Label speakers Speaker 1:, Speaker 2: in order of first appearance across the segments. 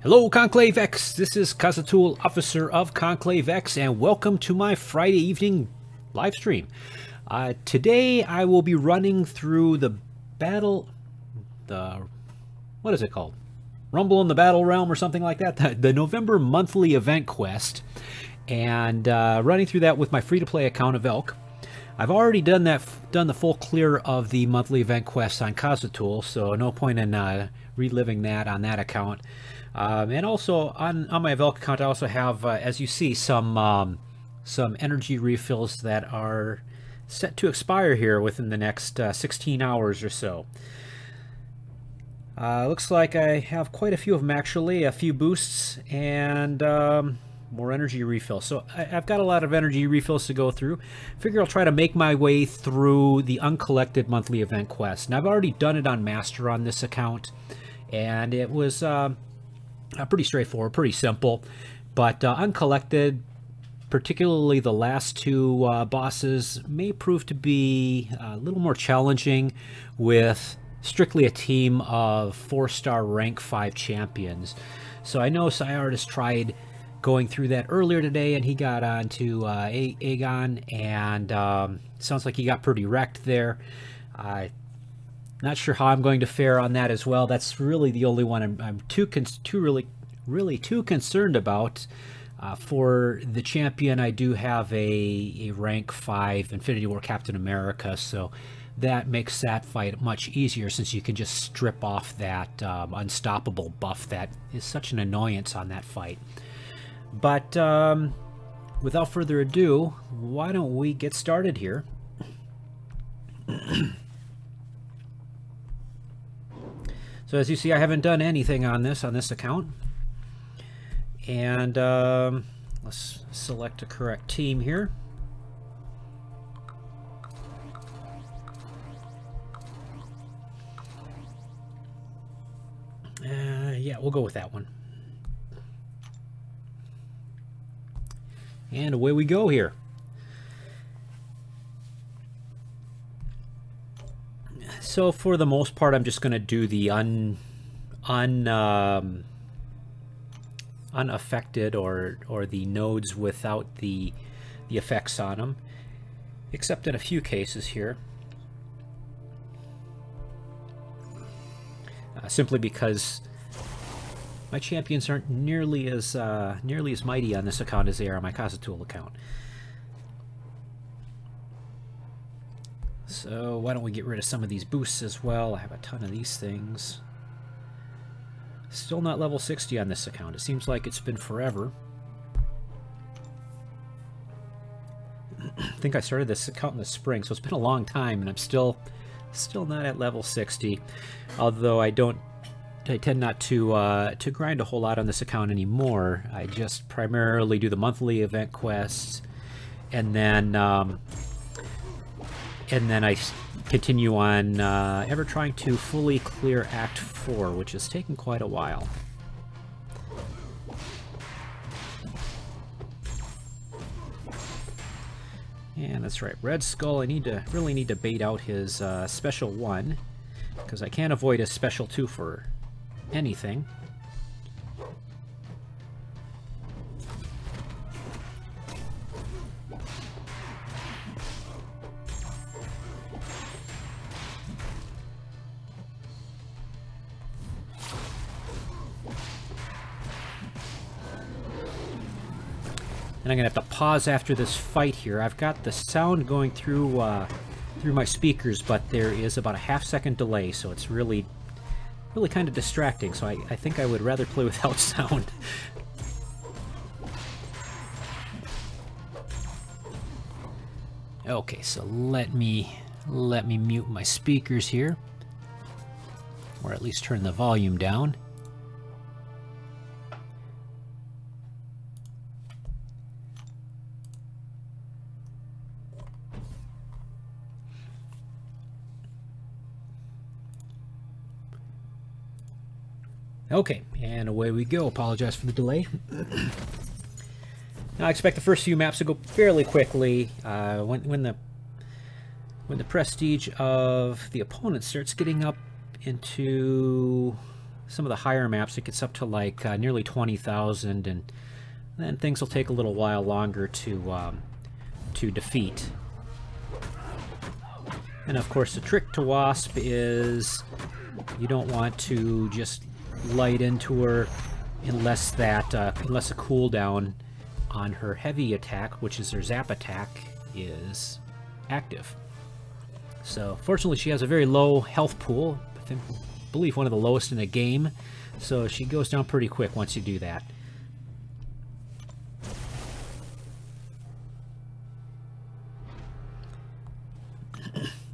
Speaker 1: Hello Conclave X, this is Kazatul, Officer of Conclave X, and welcome to my Friday evening live stream. Today I will be running through what is it called? Rumble in the Battlerealm or something like that, the November monthly event quest, and running through that with my free-to-play account Avelke. I've already done the full clear of the monthly event quest on Kazatul, so no point in reliving that on that account. And also on my Avelke account, I also have, as you see, some energy refills that are set to expire here within the next 16 hours or so. Looks like I have quite a few of them actually, a few boosts and more energy refills. So I've got a lot of energy refills to go through. Figure I'll try to make my way through the Uncollected Monthly Event Quest. And I've already done it on Master on this account, and it was pretty straightforward, pretty simple. But Uncollected, particularly the last two bosses, may prove to be a little more challenging with strictly a team of 4-star rank 5 champions. So I know Syard tried going through that earlier today, and he got on to AEgon, and sounds like he got pretty wrecked there. Not sure how I'm going to fare on that as well. That's really the only one I'm really too concerned about. For the champion, I do have a rank 5 Infinity War Captain America, so that makes that fight much easier since you can just strip off that unstoppable buff that is such an annoyance on that fight. But without further ado, why don't we get started here? So as you see, I haven't done anything on this account. And let's select a correct team here. Yeah, we'll go with that one. And away we go here. So for the most part, I'm just going to do the unaffected or the nodes without the effects on them, except in a few cases here. Simply because my champions aren't nearly as mighty on this account as they are on my Kazatul account. So why don't we get rid of some of these boosts as well? I have a ton of these things. Still not level 60 on this account. It seems like it's been forever. I think I started this account in the spring, so it's been a long time, and I'm still not at level 60. Although I tend not to grind a whole lot on this account anymore. I just primarily do the monthly event quests, and then I continue on ever trying to fully clear Act 4, which has taken quite a while. And that's right, Red Skull, I really need to bait out his Special 1, because I can't avoid his Special 2 for anything. And I'm gonna have to pause after this fight here. I've got the sound going through my speakers, but there is about a half-second delay, so it's really kind of distracting. So I think I would rather play without sound. Okay, so let me mute my speakers here, or at least turn the volume down. Okay, and away we go. Apologize for the delay. Now I expect the first few maps to go fairly quickly. When the prestige of the opponent starts getting up into some of the higher maps, it gets up to like nearly 20,000, and then things will take a little while longer to defeat. And of course, the trick to Wasp is you don't want to just light into her unless a cooldown on her heavy attack, which is her zap attack, is active. So fortunately, she has a very low health pool. I believe one of the lowest in the game, so she goes down pretty quick once you do that.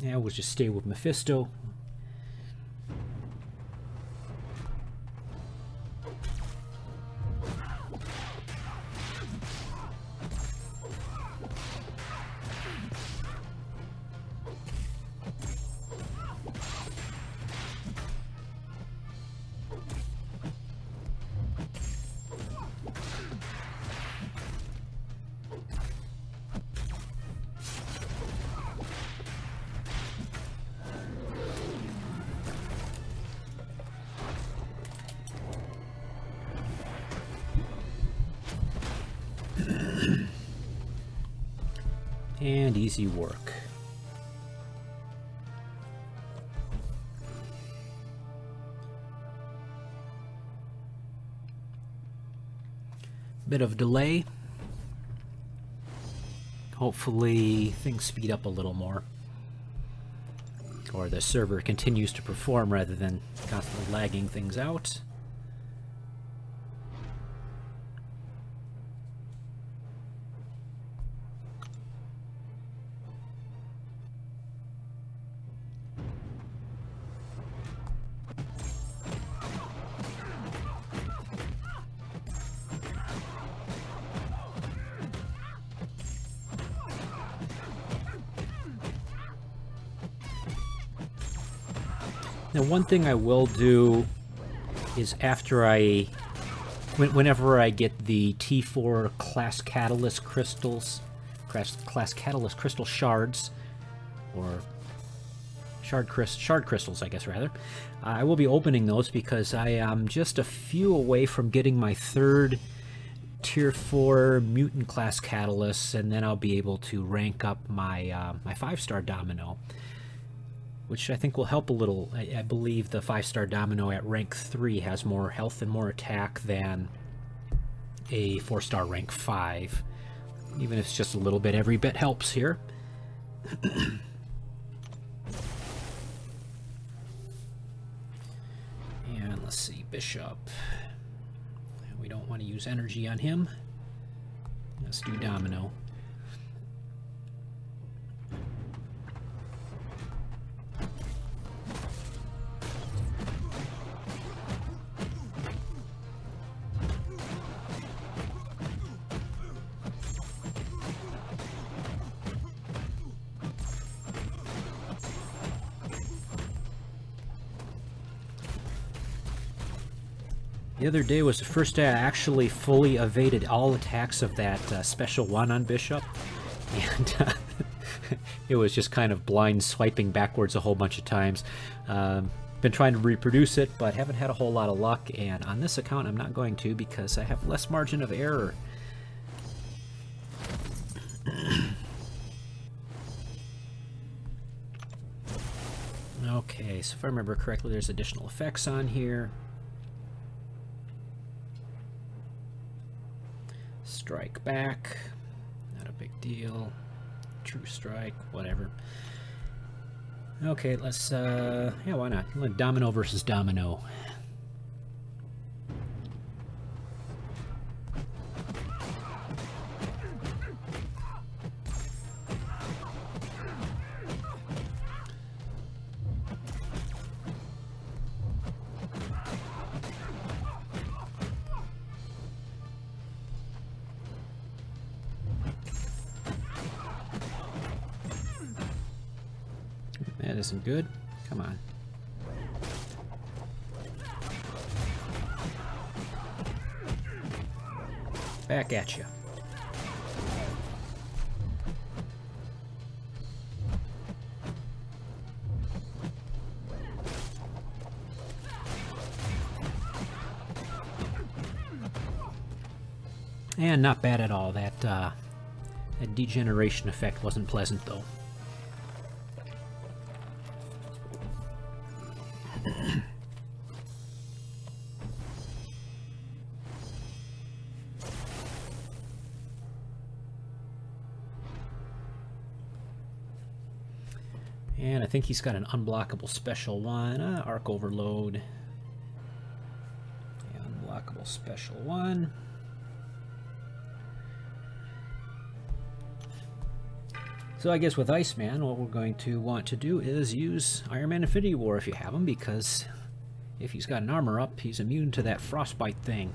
Speaker 1: Yeah, we'll just stay with Mephisto. And easy work. Bit of delay. Hopefully things speed up a little more, or the server continues to perform rather than constantly lagging things out. Now, one thing I will do is whenever I get the T4 class catalyst crystals, class catalyst crystal shards, or shard crystals, I guess, rather, I will be opening those because I am just a few away from getting my third tier 4 mutant class catalyst, and then I'll be able to rank up my my 5-star domino, which I think will help a little. I believe the 5-star domino at rank 3 has more health and more attack than a 4-star rank 5. Even if it's just a little bit, every bit helps here. And let's see, Bishop. We don't want to use energy on him. Let's do domino. The other day was the first day I actually fully evaded all attacks of that special one on Bishop, and it was just kind of blind swiping backwards a whole bunch of times. Been trying to reproduce it, but haven't had a whole lot of luck, and on this account I'm not going to because I have less margin of error. Okay, so if I remember correctly, there's additional effects on here. Strike back, not a big deal. True strike, whatever. Okay, let's, yeah, why not? Domino versus domino. That isn't good. Come on. Back at you. And not bad at all. That degeneration effect wasn't pleasant, though. And I think he's got an unblockable special one. Arc Overload. Yeah, unblockable special one. So I guess with Iceman, what we're going to want to do is use Iron Man Infinity War if you have him, because if he's got an armor up, he's immune to that frostbite thing.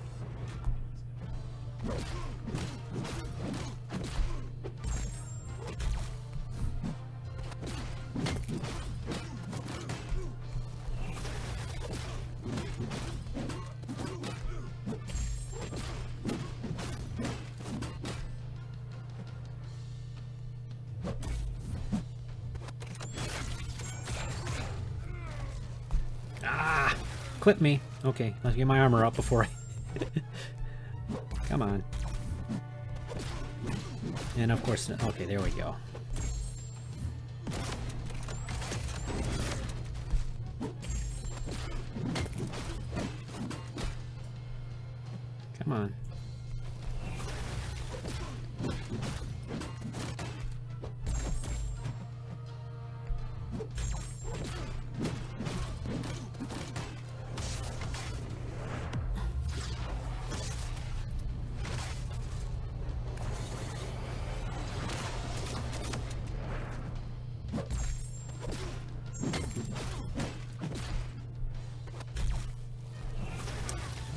Speaker 1: Clip me. Okay, let's get my armor up before I... Come on. And of course... Okay, there we go. Come on.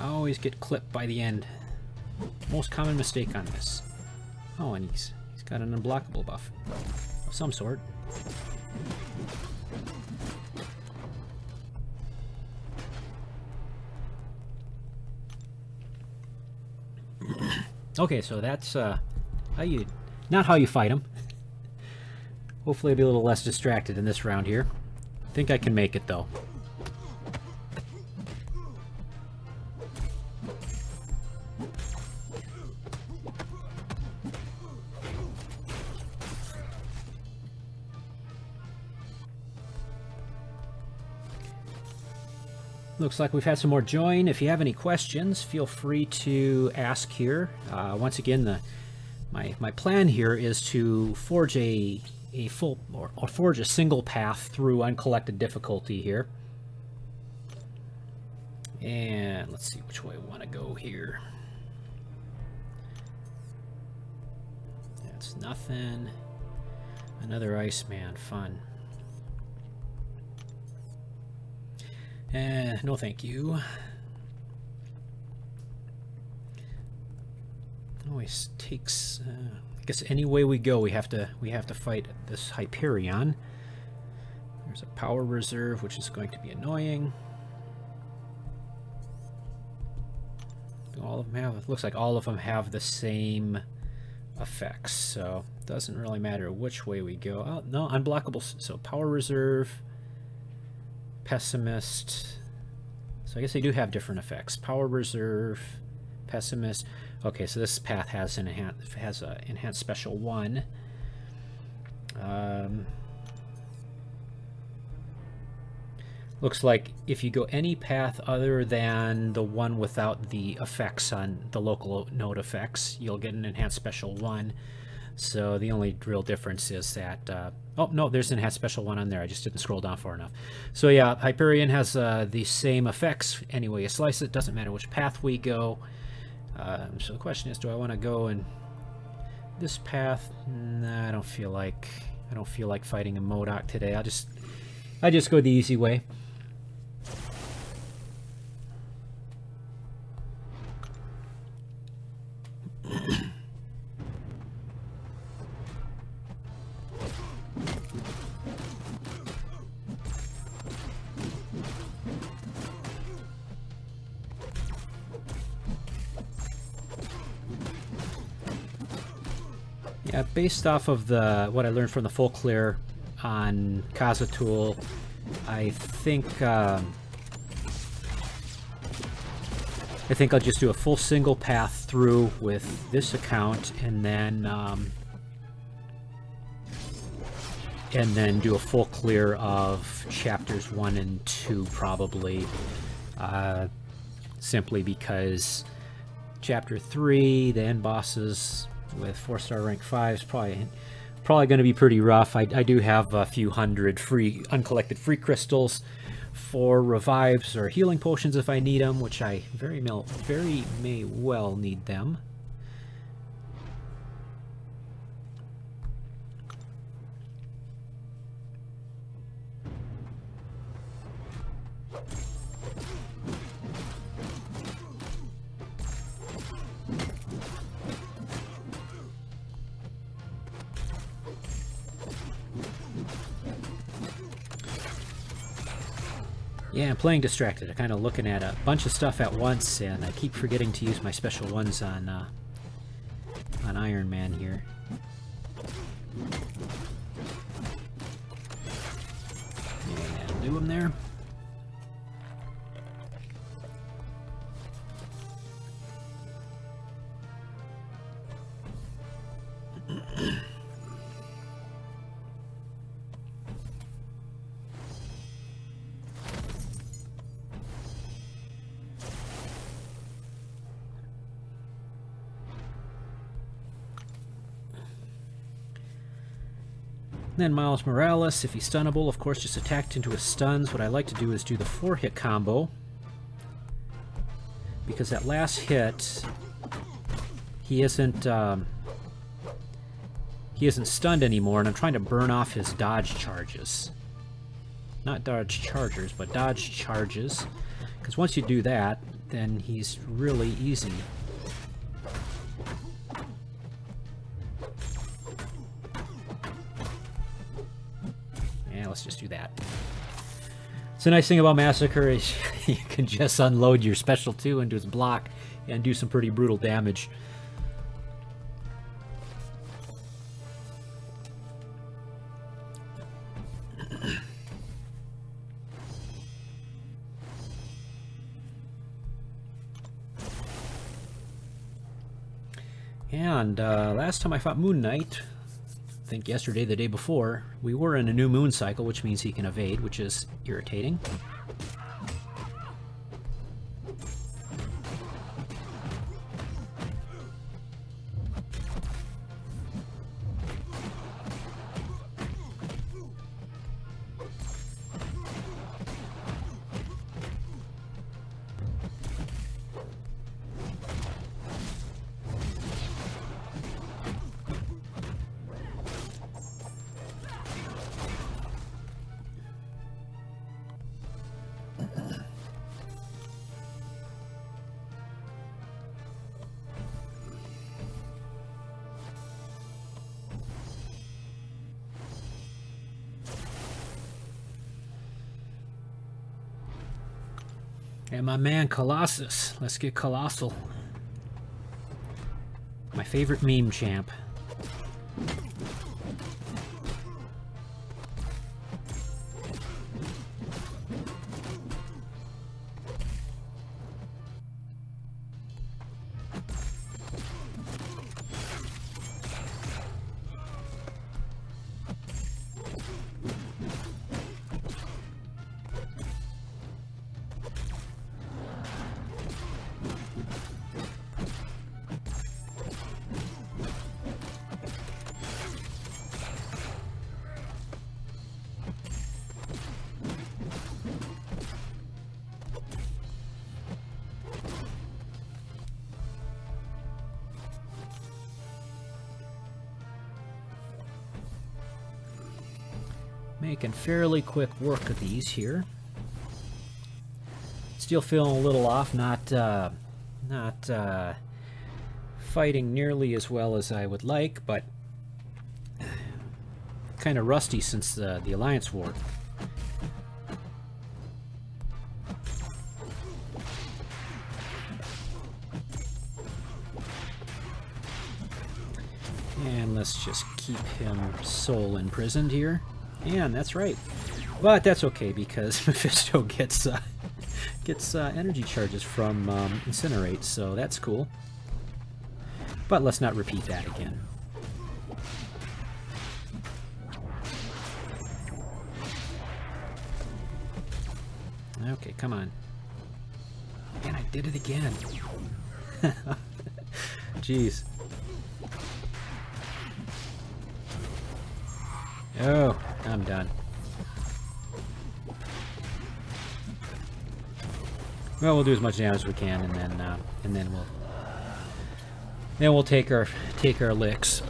Speaker 1: Always get clipped by the end. Most common mistake on this. Oh, and he's got an unblockable buff of some sort. Okay, so that's how you, not how you fight him. Hopefully I'll be a little less distracted in this round here. I think I can make it though. Looks like we've had some more join. If you have any questions, feel free to ask here. Once again, my plan here is to forge a full or forge a single path through uncollected difficulty here. And let's see which way I want to go here. That's nothing. Another Iceman, fun. No thank you. Always takes I guess any way we go we have to fight this Hyperion. There's a power reserve, which is going to be annoying. Do all of them have, it looks like all of them have the same effects, so it doesn't really matter which way we go. Oh no, unblockable, so power reserve, pessimist. So I guess they do have different effects. Power reserve, pessimist. Okay, so this path has an enhanced special 1. Looks like if you go any path other than the one without the effects on the local node effects, you'll get an enhanced special 1. So the only real difference is that oh no, there's an enhanced special 1 on there. I just didn't scroll down far enough. So yeah, Hyperion has the same effects any way you slice it. Doesn't matter which path we go. So the question is, do I want to go in this path? Nah, I don't feel like fighting a MODOK today. I just go the easy way. Yeah, based off of what I learned from the full clear on Khazad-tûl, I think I think I'll just do a full single path through with this account, and then do a full clear of chapters 1 and 2 probably, simply because chapter 3, the end bosses with 4-star rank 5 is probably going to be pretty rough. I do have a few hundred uncollected free crystals for revives or healing potions if I need them, which I very may well need them. Yeah, I'm playing distracted. I'm kind of looking at a bunch of stuff at once, and I keep forgetting to use my special ones on Iron Man here. Yeah, that'll do him there. Then Miles Morales, if he's stunnable, of course, just attacked into his stuns. What I like to do is do the 4-hit combo, because that last hit, he isn't stunned anymore, and I'm trying to burn off his dodge charges. Not dodge chargers, but dodge charges, because once you do that, then he's really easy. Let's just do that. So the nice thing about Massacre is you can just unload your special 2 into his block and do some pretty brutal damage. And last time I fought Moon Knight, I think yesterday, the day before, we were in a new moon cycle, which means he can evade, which is irritating. And my man Colossus. Let's get Colossal. My favorite meme champ. Making fairly quick work of these here. Still feeling a little off, not fighting nearly as well as I would like, but kind of rusty since the Alliance War. And let's just keep him soul imprisoned here. And that's right. But that's okay, because Mephisto gets gets energy charges from Incinerate, so that's cool. But let's not repeat that again. Okay, come on. And I did it again. Jeez. Oh, I'm done. Well, we'll do as much damage as we can, and then we'll take our licks.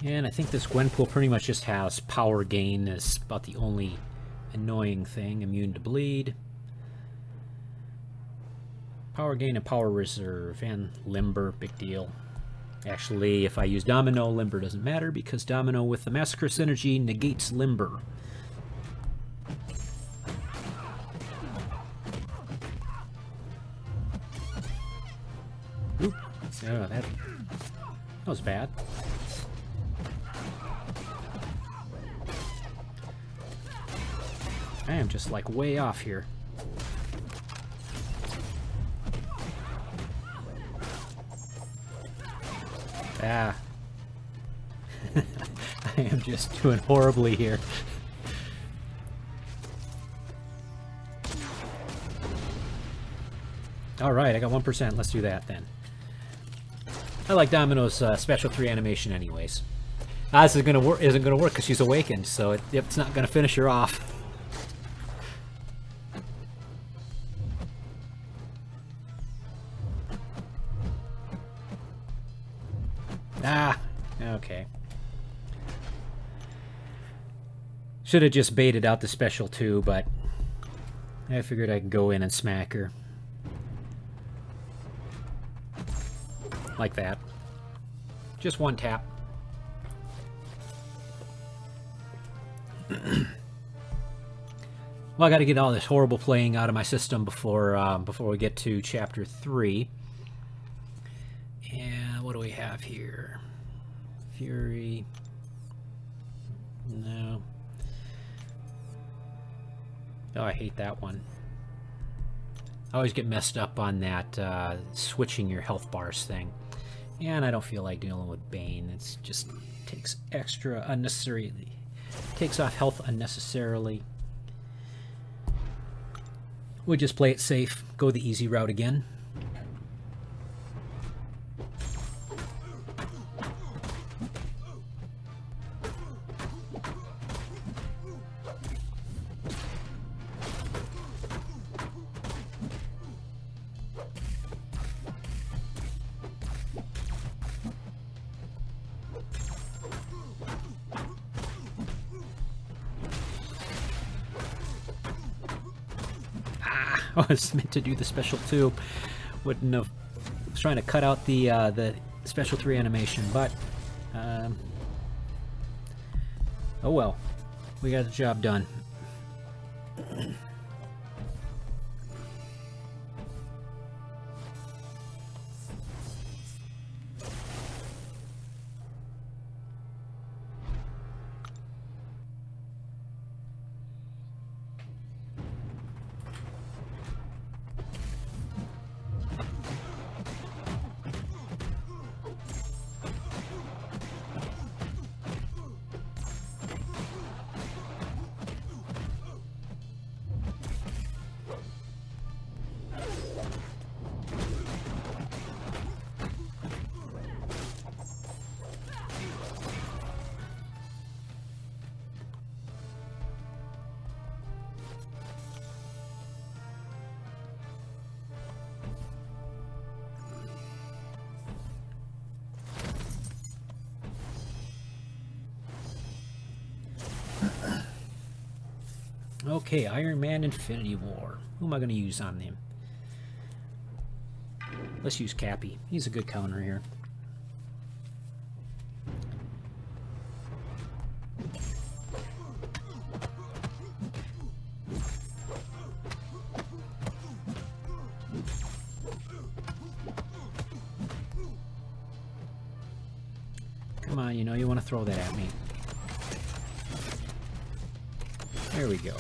Speaker 1: And I think this Gwenpool pretty much just has power gain is about the only annoying thing. Immune to bleed. Power gain and power reserve. And limber, big deal. Actually, if I use Domino, limber doesn't matter because Domino with the Massacre synergy negates limber. Oop. Oh, that was bad. I am just like way off here. Ah. I am just doing horribly here. Alright, I got 1%. Let's do that then. I like Domino's special 3 animation anyways. This isn't gonna work because she's awakened, so it's not gonna finish her off. Ah, okay. Should have just baited out the special 2, but I figured I could go in and smack her. Like that. Just one tap. Well, I got to get all this horrible playing out of my system before we get to Chapter 3. And what do we have here? Fury. No. Oh, I hate that one. I always get messed up on that switching your health bars thing. And I don't feel like dealing with Bane. It's just takes extra unnecessarily. Takes off health unnecessarily. We'll just play it safe. Go the easy route again. I was meant to do the special 2. Wouldn't have. I was trying to cut out the special 3 animation, but oh well. We got the job done. Okay, Iron Man Infinity War. Who am I going to use on him? Let's use Cappy. He's a good counter here. Come on, you know you want to throw that at me. There we go.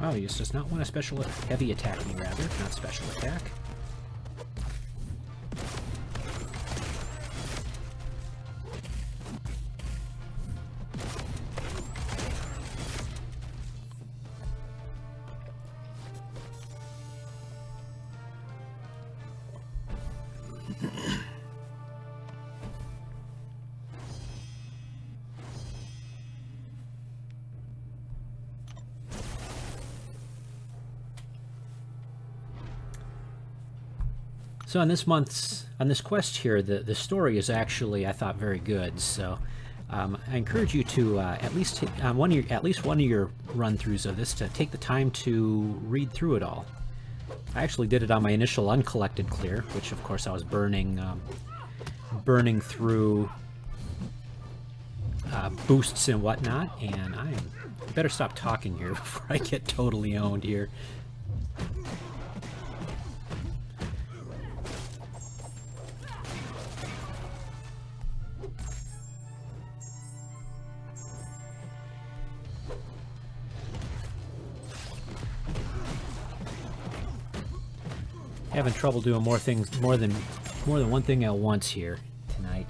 Speaker 1: Wow, he does not want a special heavy attack me, rather, not special attack. So on this quest here, the story is actually, I thought, very good. So I encourage you to at least one of your run-throughs of this to take the time to read through it all. I actually did it on my initial uncollected clear, which of course I was burning through boosts and whatnot. And I better stop talking here before I get totally owned here. Having trouble doing more than one thing at once here tonight.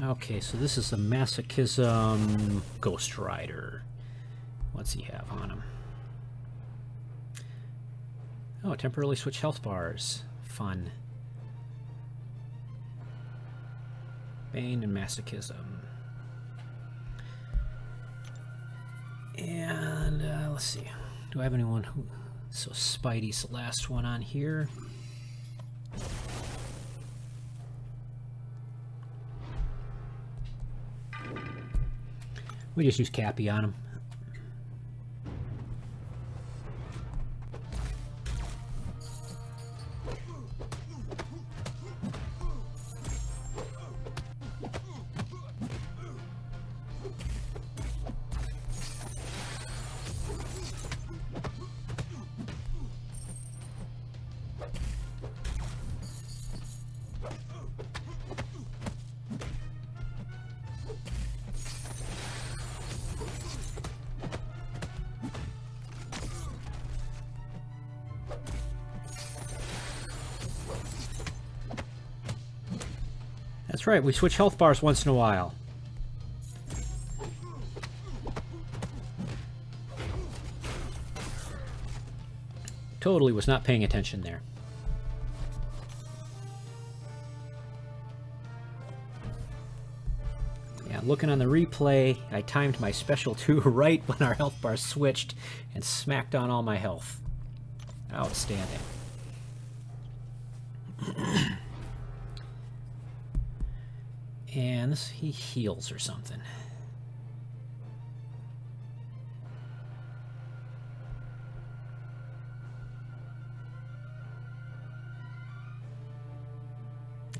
Speaker 1: Okay, so this is a Masochism Ghost Rider. What's he have on him? Oh, temporarily switch health bars. Fun. Bane and Masochism. And let's see. Do I have anyone who... So Spidey's the last one on here. We just use Cappy on him. That's right, we switch health bars once in a while. Totally was not paying attention there. Yeah, looking on the replay, I timed my special 2 right when our health bar switched and smacked on all my health. Outstanding. And this, he heals or something.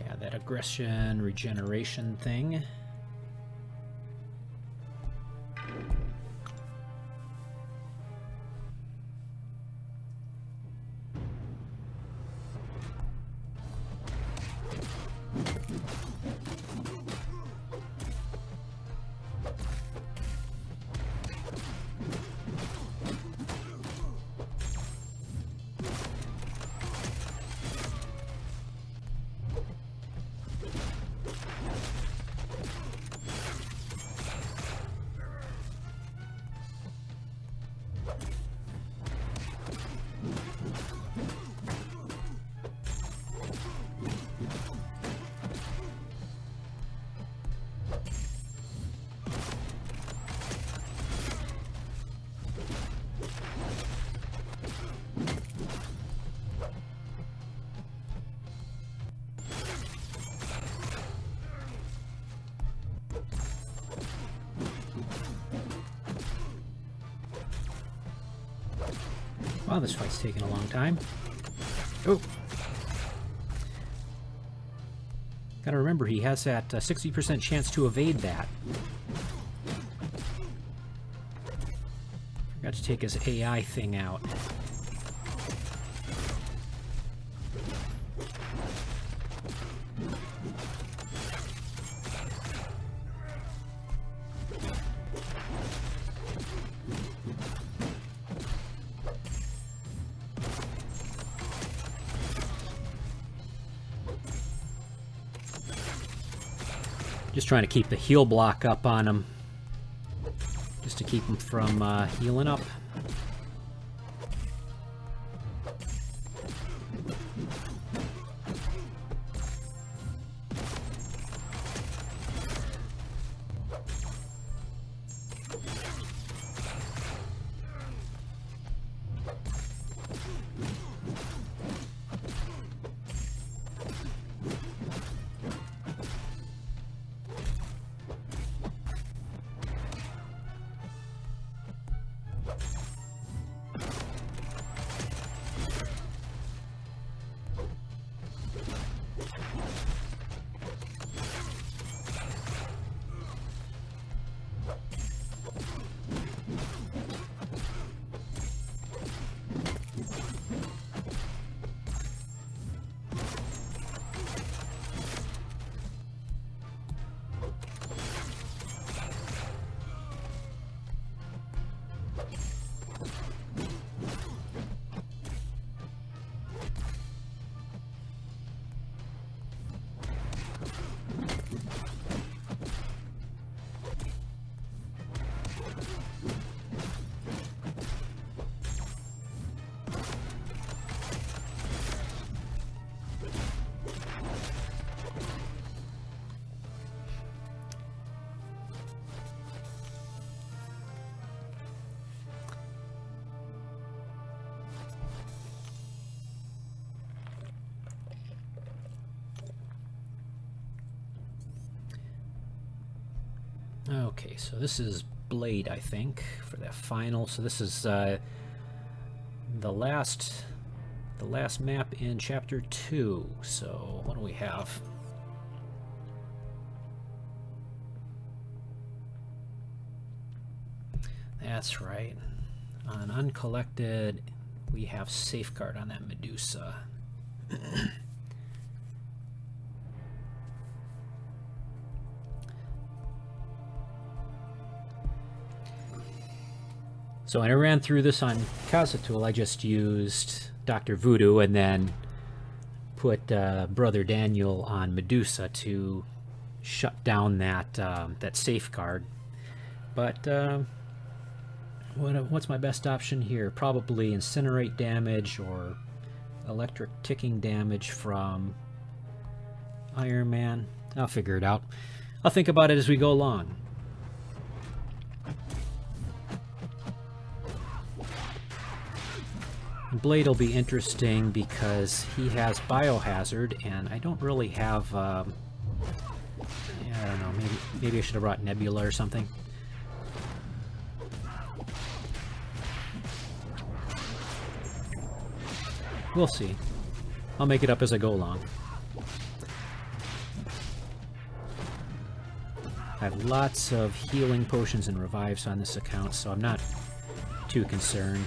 Speaker 1: Yeah, that aggression regeneration thing. Wow, this fight's taking a long time. Oh. Gotta remember, he has that 60% chance to evade that. Forgot to take his AI thing out. Just trying to keep the heal block up on him, just to keep him from healing up. Okay, so this is Blade, I think, for that final. So this is the last map in Chapter 2. So what do we have? That's right. On Uncollected, we have Safeguard on that Medusa. So when I ran through this on Kazatul, I just used Dr. Voodoo and then put Brother Daniel on Medusa to shut down that that safeguard. But What's my best option here? Probably incinerate damage or electric ticking damage from Iron Man. I'll figure it out. I'll think about it as we go along. Blade will be interesting because he has Biohazard, and I don't really have... yeah, I don't know, maybe I should have brought Nebula or something. We'll see. I'll make it up as I go along. I have lots of healing potions and revives on this account, so I'm not too concerned.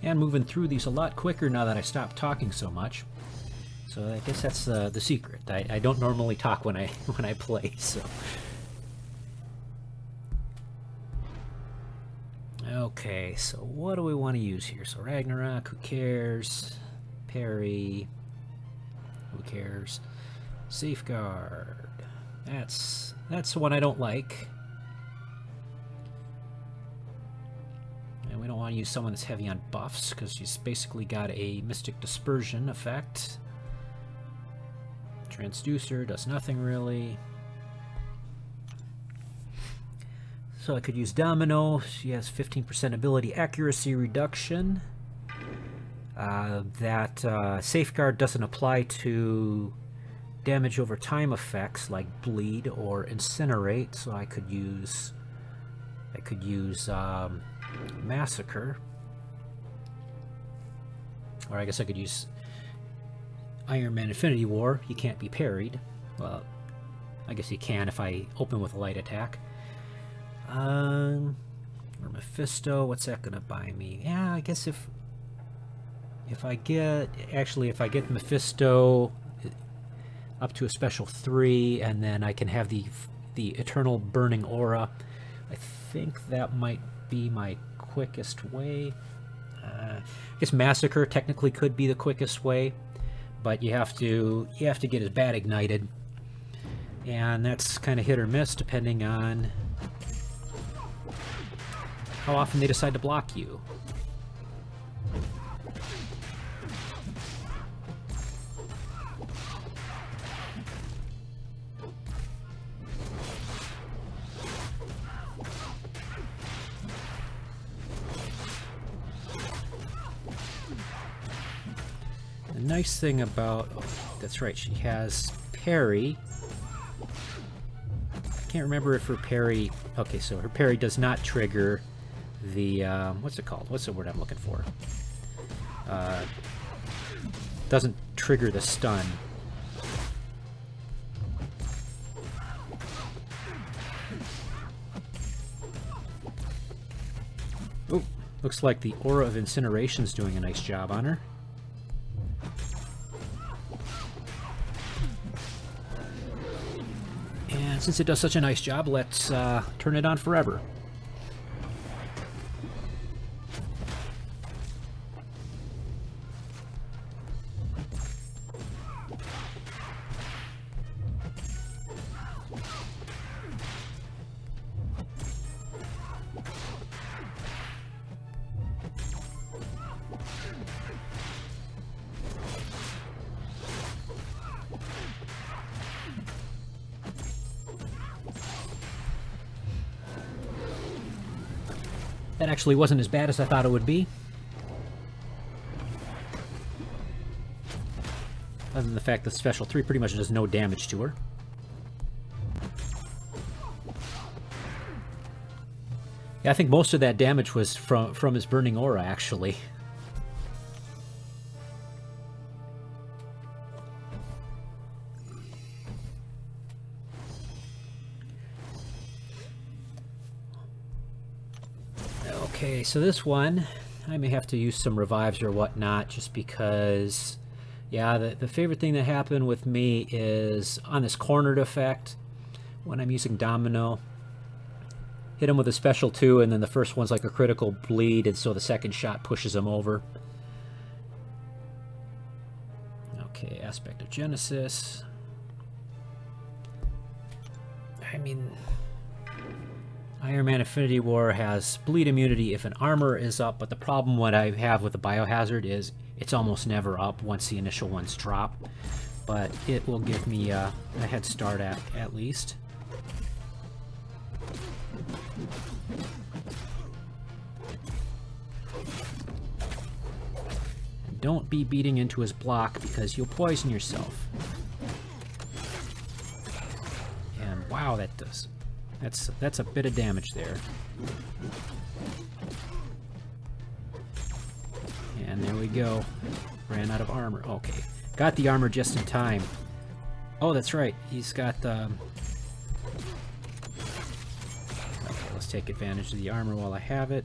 Speaker 1: and moving through these a lot quicker now that I stopped talking so much. So I guess that's the secret. I don't normally talk when I play, so. Okay, so what do we want to use here? So Ragnarok, who cares? Parry, who cares? Safeguard. That's the one I don't like. And we don't want to use someone that's heavy on buffs because she's basically got a Mystic Dispersion effect. Transducer does nothing really. So I could use Domino. She has 15% ability accuracy reduction. That Safeguard doesn't apply to damage over time effects like Bleed or Incinerate, so I could use Massacre. Or I guess I could use Iron Man Infinity War. You can't be parried. Well, I guess you can if I open with a light attack. Or Mephisto, what's that gonna buy me? Yeah, I guess if I get Mephisto up to a special 3, and then I can have the Eternal Burning Aura, I think that might be my quickest way. I guess Massacre technically could be the quickest way, but you have to get his bat ignited, and that's kind of hit or miss depending on how often they decide to block you. The nice thing about, oh, that's right, she has parry. I can't remember if her parry, okay, so her parry does not trigger the, what's it called? What's the word I'm looking for? Doesn't trigger the stun. Oh, looks like the Aura of Incineration's doing a nice job on her. And since it does such a nice job, let's turn it on forever. That actually wasn't as bad as I thought it would be. Other than the fact that Special 3 pretty much does no damage to her. Yeah, I think most of that damage was from his Burning Aura, actually. Okay, so this one, I may have to use some revives or whatnot, just because, yeah, the favorite thing that happened with me is on this cornered effect, when I'm using Domino, hit him with a special 2, and then the first one's like a critical bleed, and so the second shot pushes him over. Okay, Aspect of Genesis. I mean, Iron Man Infinity War has bleed immunity if an armor is up, but the problem what I have with the Biohazard is it's almost never up once the initial ones drop. But it will give me a head start at least. Don't be beating into his block because you'll poison yourself. And wow, that does. That's a bit of damage there. And there we go. Ran out of armor. Okay. Got the armor just in time. Oh, that's right. He's got the... Okay, let's take advantage of the armor while I have it.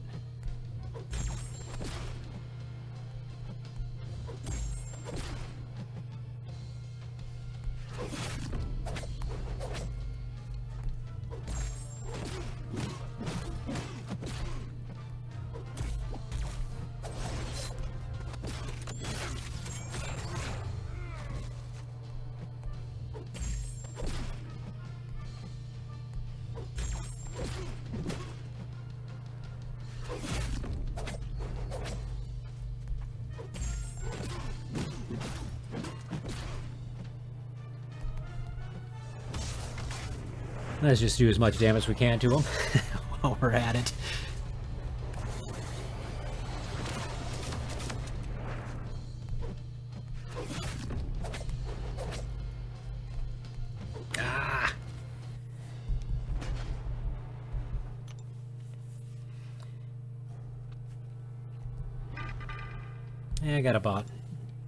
Speaker 1: Let's just do as much damage as we can to him while we're at it. Ah! I got about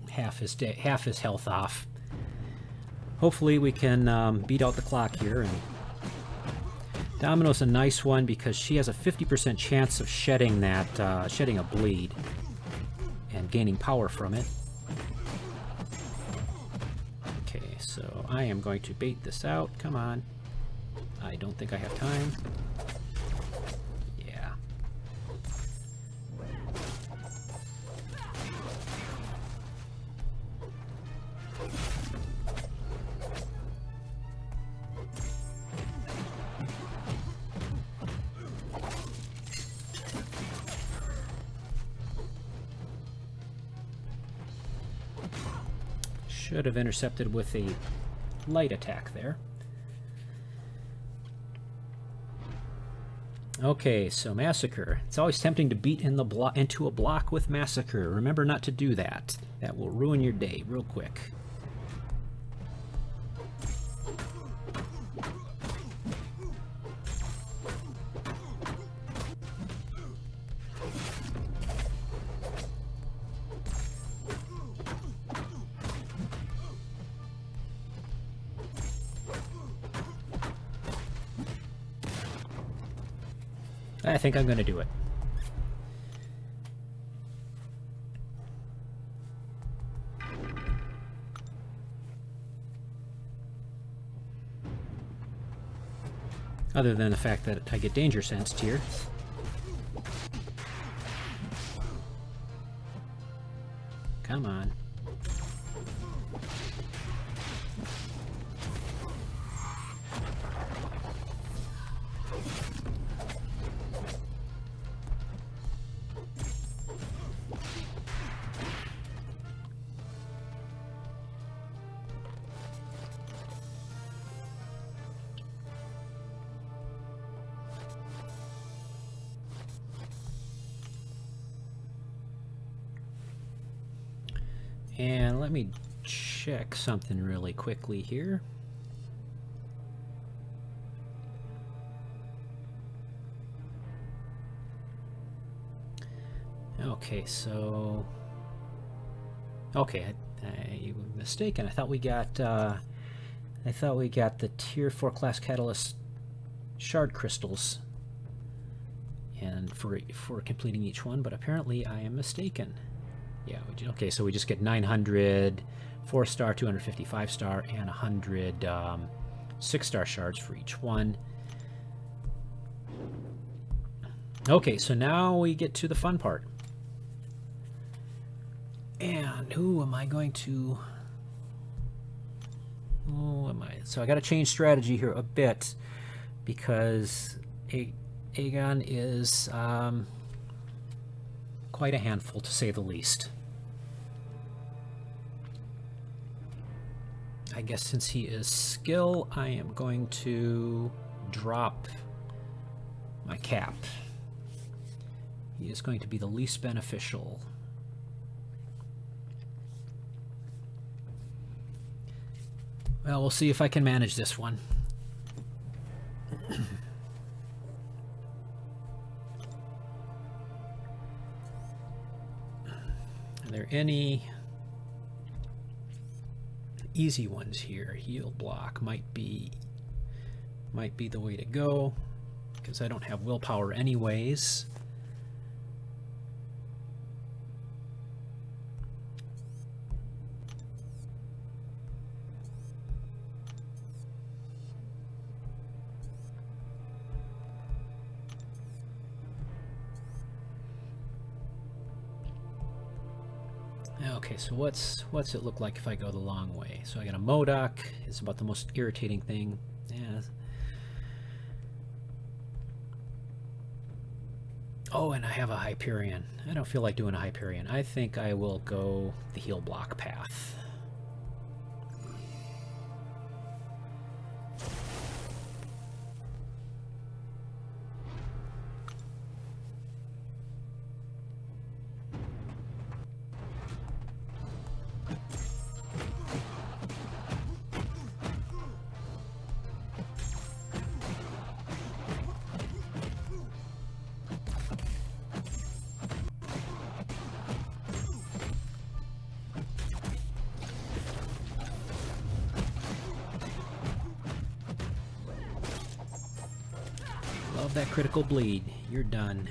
Speaker 1: half his health off. Hopefully we can beat out the clock here. And Domino's a nice one because she has a 50% chance of shedding that, shedding a bleed and gaining power from it. Okay, so I am going to bait this out. Come on. I don't think I have time. Yeah. Should have intercepted with a light attack there. Okay, so Massacre. It's always tempting to beat into a block with Massacre. Remember not to do that. That will ruin your day real quick. I think I'm going to do it. Other than the fact that I get danger sensed here. Come on. And let me check something really quickly here. Okay, so... Okay, I was mistaken. I thought we got the Tier 4 class Catalyst shard crystals and for completing each one, but apparently I am mistaken. Yeah, okay, so we just get 900 4-star, 250 5-star, and 100 6-star shards for each one. Okay, so now we get to the fun part. And who am I going to... Who am I? So I got to change strategy here a bit because AEgon is quite a handful, to say the least. I guess since he is skill, I am going to drop my cap. He is going to be the least beneficial. Well, we'll see if I can manage this one. Are there any easy ones here? Heal block might be the way to go because I don't have willpower anyways. Okay, so what's it look like if I go the long way? So I got a Modok. It's about the most irritating thing. Yeah. Oh, and I have a Hyperion. I don't feel like doing a Hyperion. I think I will go the heal block path. that critical bleed. You're done.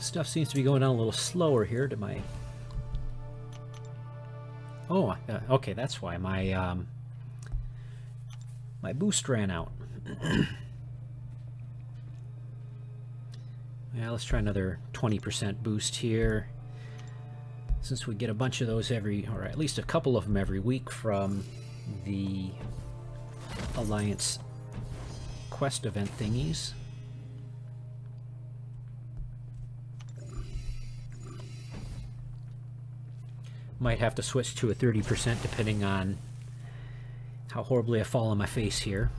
Speaker 1: Stuff seems to be going on a little slower here to my... Oh, okay, that's why my my boost ran out. Yeah, let's try another 20% boost here. Since we get a bunch of those every, or at least a couple of them every week from the Alliance quest event thingies. Might have to switch to a 30% depending on how horribly I fall on my face here.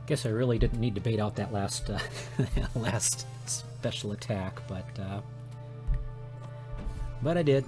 Speaker 1: Guess I really didn't need to bait out that last last special attack, but I did.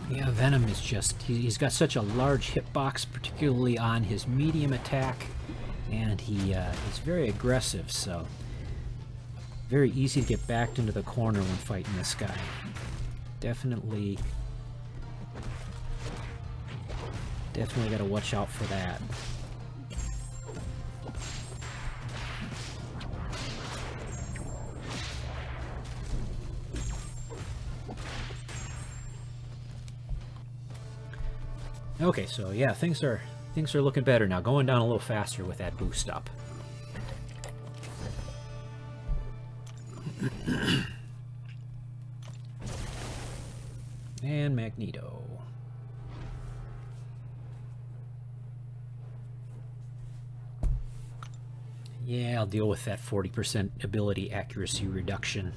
Speaker 1: Yeah, Venom is just, he's got such a large hitbox, particularly on his medium attack, and he is very aggressive, so very easy to get backed into the corner when fighting this guy. Definitely got to watch out for that. Okay, so yeah, things are looking better now. Going down a little faster with that boost up. And Magneto. Yeah, I'll deal with that 40% ability accuracy reduction.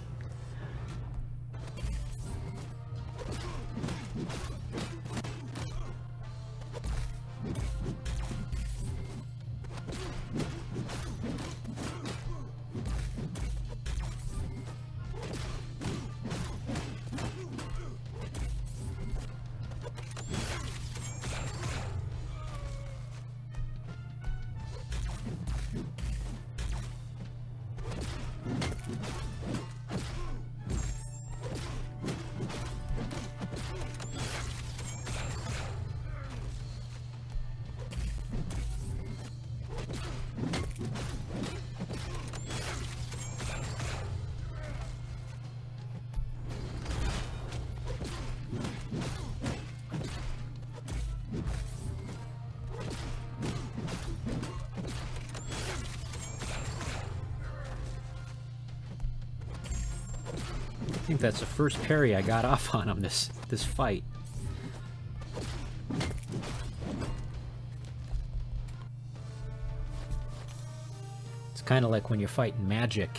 Speaker 1: I think that's the first parry I got off on him this fight. It's kind of like when you're fighting magic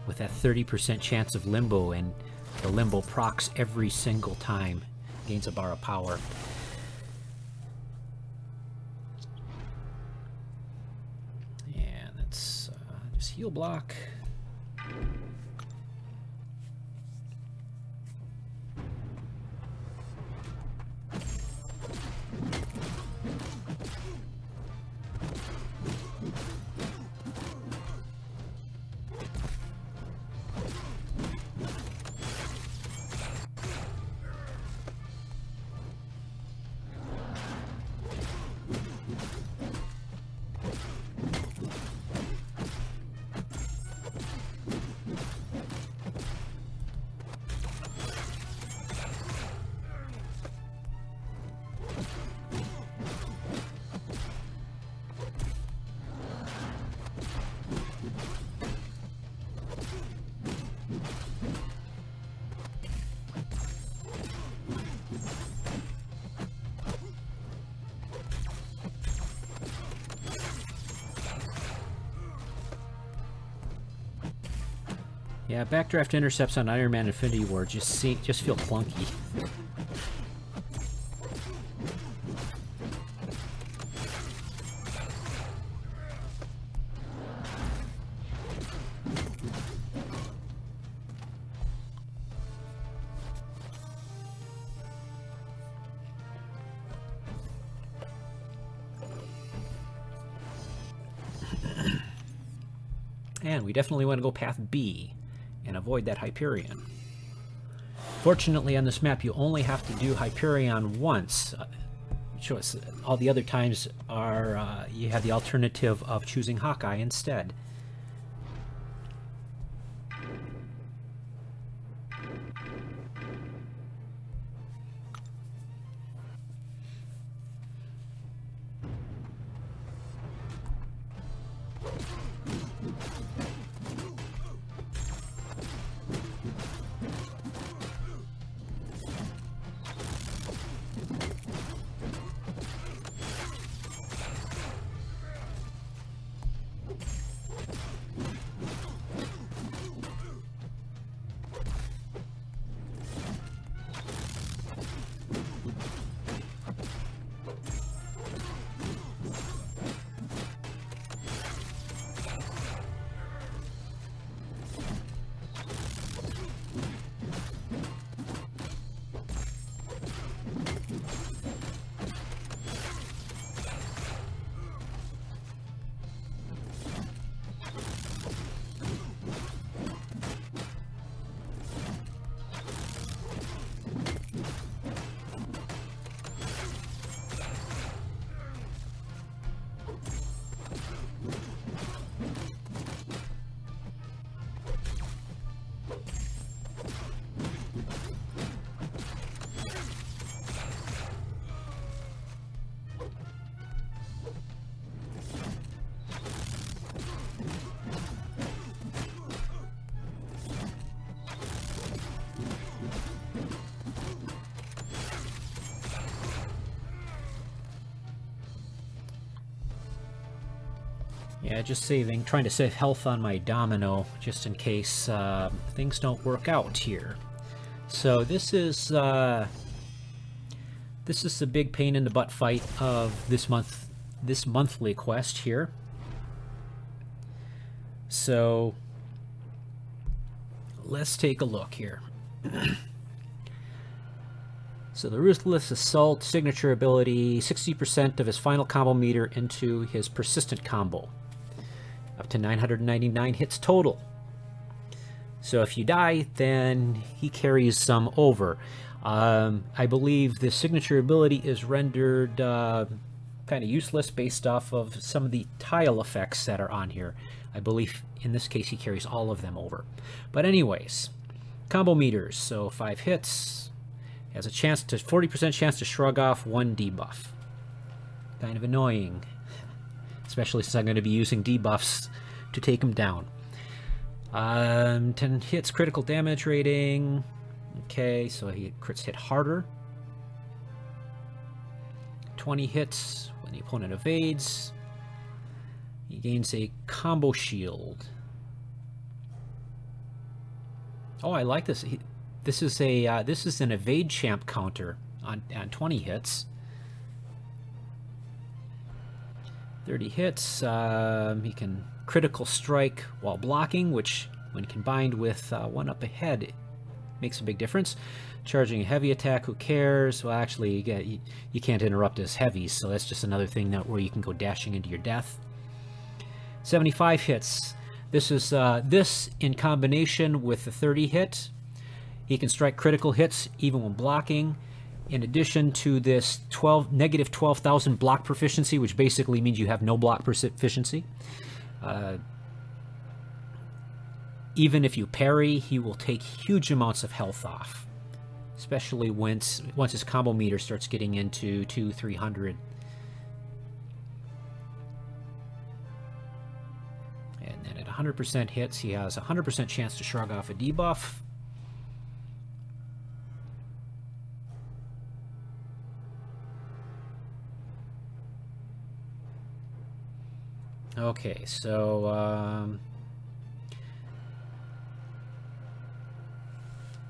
Speaker 1: with that 30% chance of limbo, and the limbo procs every single time, gains a bar of power. And that's just heal block. Yeah, backdraft intercepts on Iron Man Infinity War just feel clunky. And we definitely want to go path B and avoid that Hyperion. Fortunately, on this map, you only have to do Hyperion once. All the other times are you have the alternative of choosing Hawkeye instead. Yeah, just trying to save health on my domino, just in case things don't work out here. So this is the big pain in the butt fight of this monthly quest here. So let's take a look here. So the Ruthless Assault signature ability, 60% of his final combo meter into his persistent combo. Up to 999 hits total. So if you die, then he carries some over. I believe the signature ability is rendered kind of useless based off of some of the tile effects that are on here. I believe in this case he carries all of them over. But anyways, combo meters. So 5 hits. Has a 40% chance to shrug off 1 debuff. Kind of annoying. Especially since I'm going to be using debuffs to take him down. 10 hits, critical damage rating. Okay, so he crits hit harder. 20 hits when the opponent evades. He gains a combo shield. Oh, I like this. This is an evade champ counter on 20 hits. 30 hits. He can critical strike while blocking, which when combined with 1 up ahead, it makes a big difference. Charging a heavy attack, who cares? Well, actually, you can't interrupt his heavies, so that's just another thing where you can go dashing into your death. 75 hits. This is this in combination with the 30 hit. He can strike critical hits even when blocking. In addition to this negative 12,000 block proficiency, which basically means you have no block proficiency. Even if you parry, he will take huge amounts of health off. Especially once his combo meter starts getting into 200-300. And then at 100% hits, he has a 100% chance to shrug off a debuff. Okay, so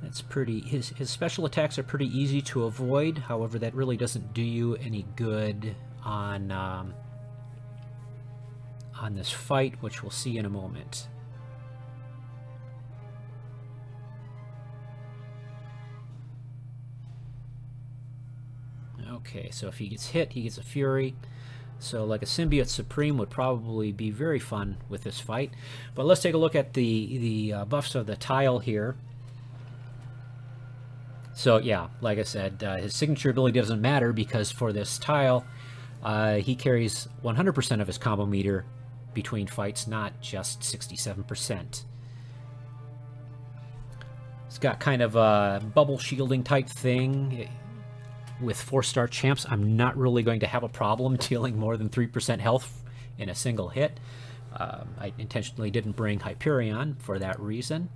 Speaker 1: it's pretty. His special attacks are pretty easy to avoid. However, that really doesn't do you any good on this fight, which we'll see in a moment. Okay, so if he gets hit, he gets a Fury. So like a Symbiote Supreme would probably be very fun with this fight. But let's take a look at the buffs of the tile here. So yeah, like I said, his signature ability doesn't matter because for this tile, he carries 100% of his combo meter between fights, not just 67%. It's got kind of a bubble shielding type thing. With 4-star champs, I'm not really going to have a problem dealing more than 3% health in a single hit. I intentionally didn't bring Hyperion for that reason.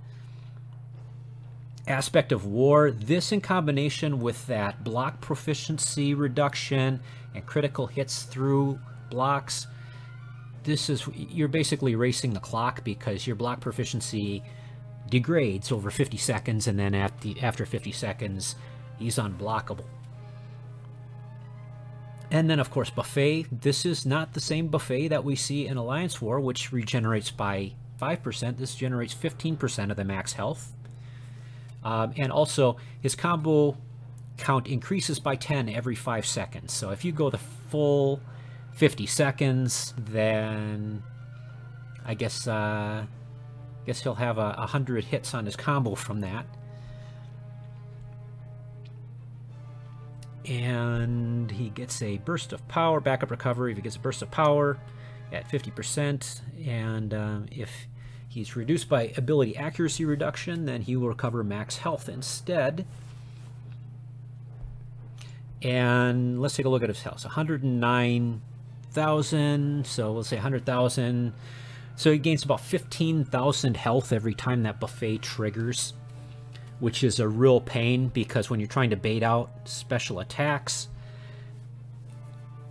Speaker 1: Aspect of War, this in combination with that block proficiency reduction and critical hits through blocks, you're basically racing the clock because your block proficiency degrades over 50 seconds, and then after 50 seconds, he's unblockable. And then, of course, Buffet. This is not the same Buffet that we see in Alliance War, which regenerates by 5%. This generates 15% of the max health. And also, his combo count increases by 10 every 5 seconds. So if you go the full 50 seconds, then I guess he'll have 100 hits on his combo from that. And he gets a burst of power, backup recovery if he gets a burst of power at 50%. And if he's reduced by ability accuracy reduction, then he will recover max health instead. And let's take a look at his health. 109,000, so we'll say 100,000. So he gains about 15,000 health every time that Buffet triggers, which is a real pain because when you're trying to bait out special attacks,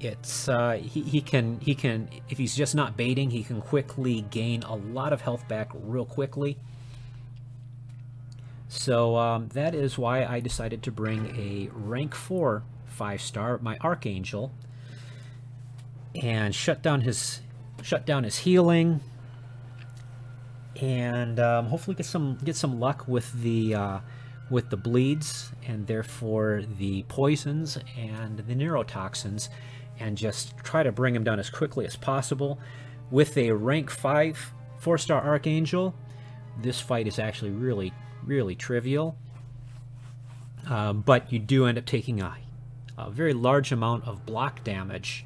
Speaker 1: it's he can if he's just not baiting, he can quickly gain a lot of health back real quickly. So that is why I decided to bring a rank 4 5-star, my Archangel, and shut down his healing, and hopefully get some luck with the bleeds, and therefore the poisons and the neurotoxins, and just try to bring him down as quickly as possible. With a rank 5 4-star Archangel, this fight is actually really trivial, but you do end up taking a very large amount of block damage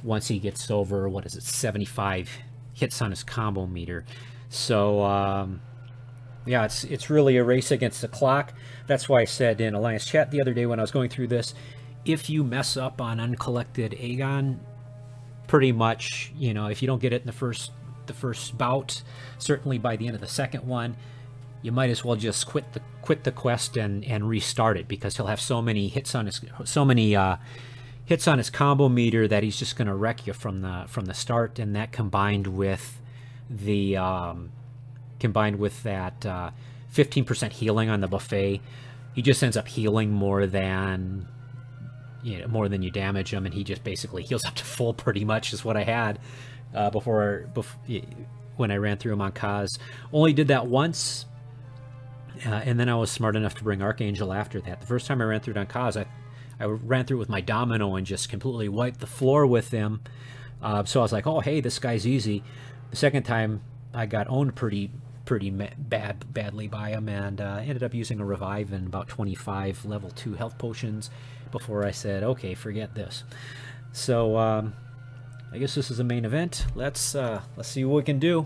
Speaker 1: once he gets over, what is it, 75 hits on his combo meter. So yeah, it's really a race against the clock. That's why I said in Alliance chat the other day when I was going through this, if you mess up on Uncollected AEgon, pretty much, you know, if you don't get it in the first bout, certainly by the end of the second one, you might as well just quit the quest and restart it, because he'll have so many hits on his combo meter that he's just going to wreck you from the start. And that combined with that 15% healing on the buffet, he just ends up healing more than you damage him, and he just basically heals up to full, pretty much, is what I had before when I ran through him on Kaz. Only did that once, and then I was smart enough to bring Archangel after that. The first time I ran through it on Kaz, I ran through with my Domino and just completely wiped the floor with him. So I was like, oh hey, this guy's easy. The second time I got owned pretty badly by him, and ended up using a revive and about 25 level 2 health potions before I said, okay, forget this. So I guess this is the main event. Let's see what we can do.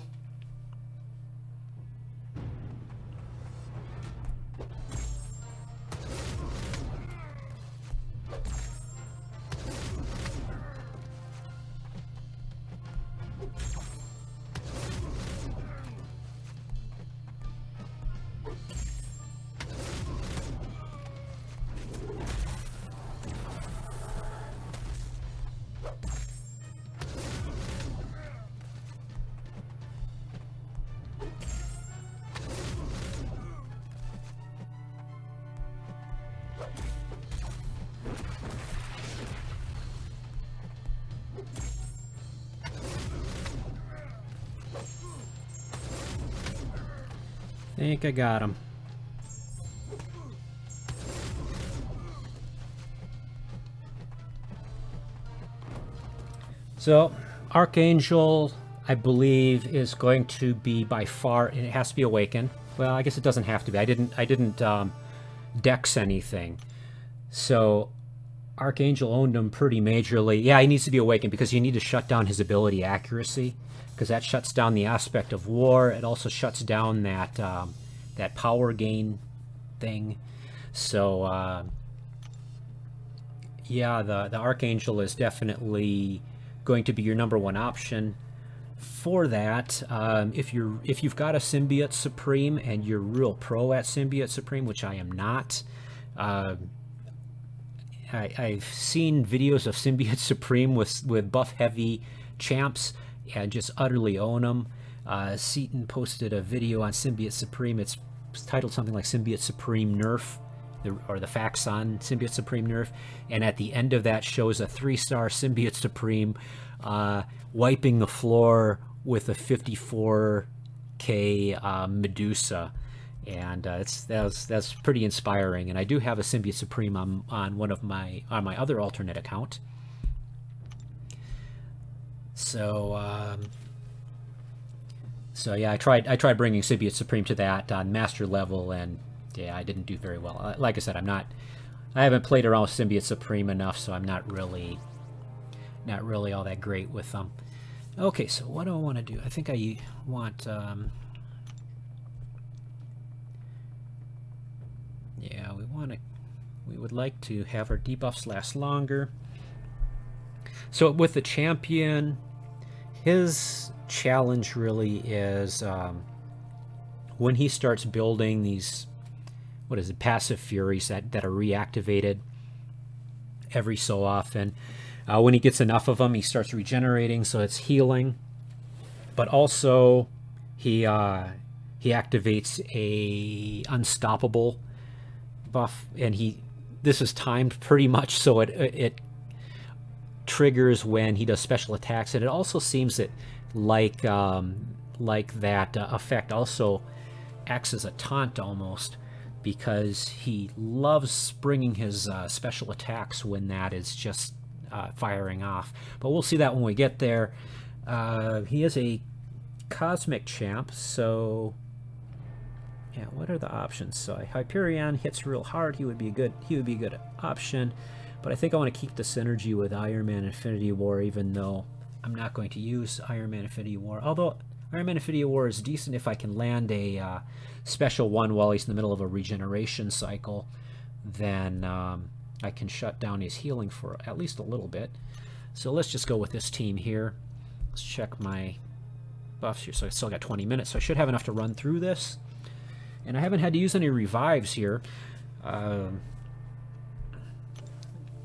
Speaker 1: I think I got him. So Archangel, I believe, is going to be by far, and it has to be awakened. Well, I guess it doesn't have to be. I didn't dex anything. So Archangel owned him pretty majorly. Yeah, he needs to be awakened because you need to shut down his ability accuracy, because that shuts down the aspect of war. It also shuts down that that power gain thing. So yeah, the Archangel is definitely going to be your #1 option for that. If you've got a Symbiote Supreme and you're real pro at Symbiote Supreme, which I am not. I've seen videos of Symbiote Supreme with buff heavy champs and just utterly own them. Seaton posted a video on Symbiote Supreme. It's titled something like Symbiote Supreme Nerf, or the facts on Symbiote Supreme Nerf, and at the end of that shows a 3-star Symbiote Supreme wiping the floor with a 54k Medusa, and that's pretty inspiring. And I do have a Symbiote Supreme on my other alternate account. So so yeah, I tried bringing Symbiote Supreme to that on master level, and yeah, I didn't do very well. Like I said, I haven't played around with Symbiote Supreme enough, so I'm not really all that great with them. Okay, so what do I want to do? I think I want yeah, we would like to have our debuffs last longer. So with the champion, his challenge really is when he starts building these, what is it, passive furies that are reactivated, every so often. When he gets enough of them, he starts regenerating, so it's healing. But also, he activates a unstoppable buff, and this is timed pretty much so it triggers when he does special attacks. And it also seems that like that effect also acts as a taunt almost, because he loves springing his special attacks when that is just firing off. But we'll see that when we get there. He is a cosmic champ, so yeah, what are the options? So Hyperion hits real hard. He would be a good option, but I think I want to keep the synergy with Iron Man Infinity War, even though I'm not going to use Iron Man Infinity War. Although Iron Man Infinity War is decent if I can land a special one while he's in the middle of a regeneration cycle, then I can shut down his healing for at least a little bit. So let's just go with this team here. Let's check my buffs here. So I still got 20 minutes, so I should have enough to run through this. And I haven't had to use any revives here. Now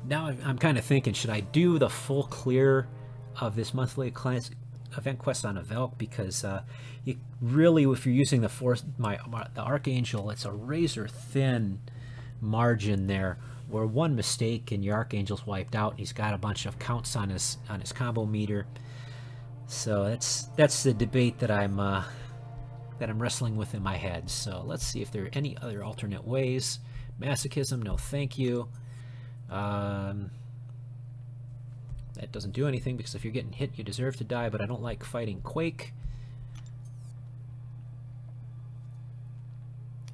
Speaker 1: I'm kind of thinking, should I do the full clear of this monthly event quest on Avelke? Because you really, if you're using the the Archangel, it's a razor thin margin there, where one mistake and your Archangel's wiped out, and he's got a bunch of counts on his combo meter. So that's the debate that I'm wrestling with in my head. So let's see if there are any other alternate ways. Masochism, no thank you. That doesn't do anything, because if you're getting hit, you deserve to die, but I don't like fighting Quake.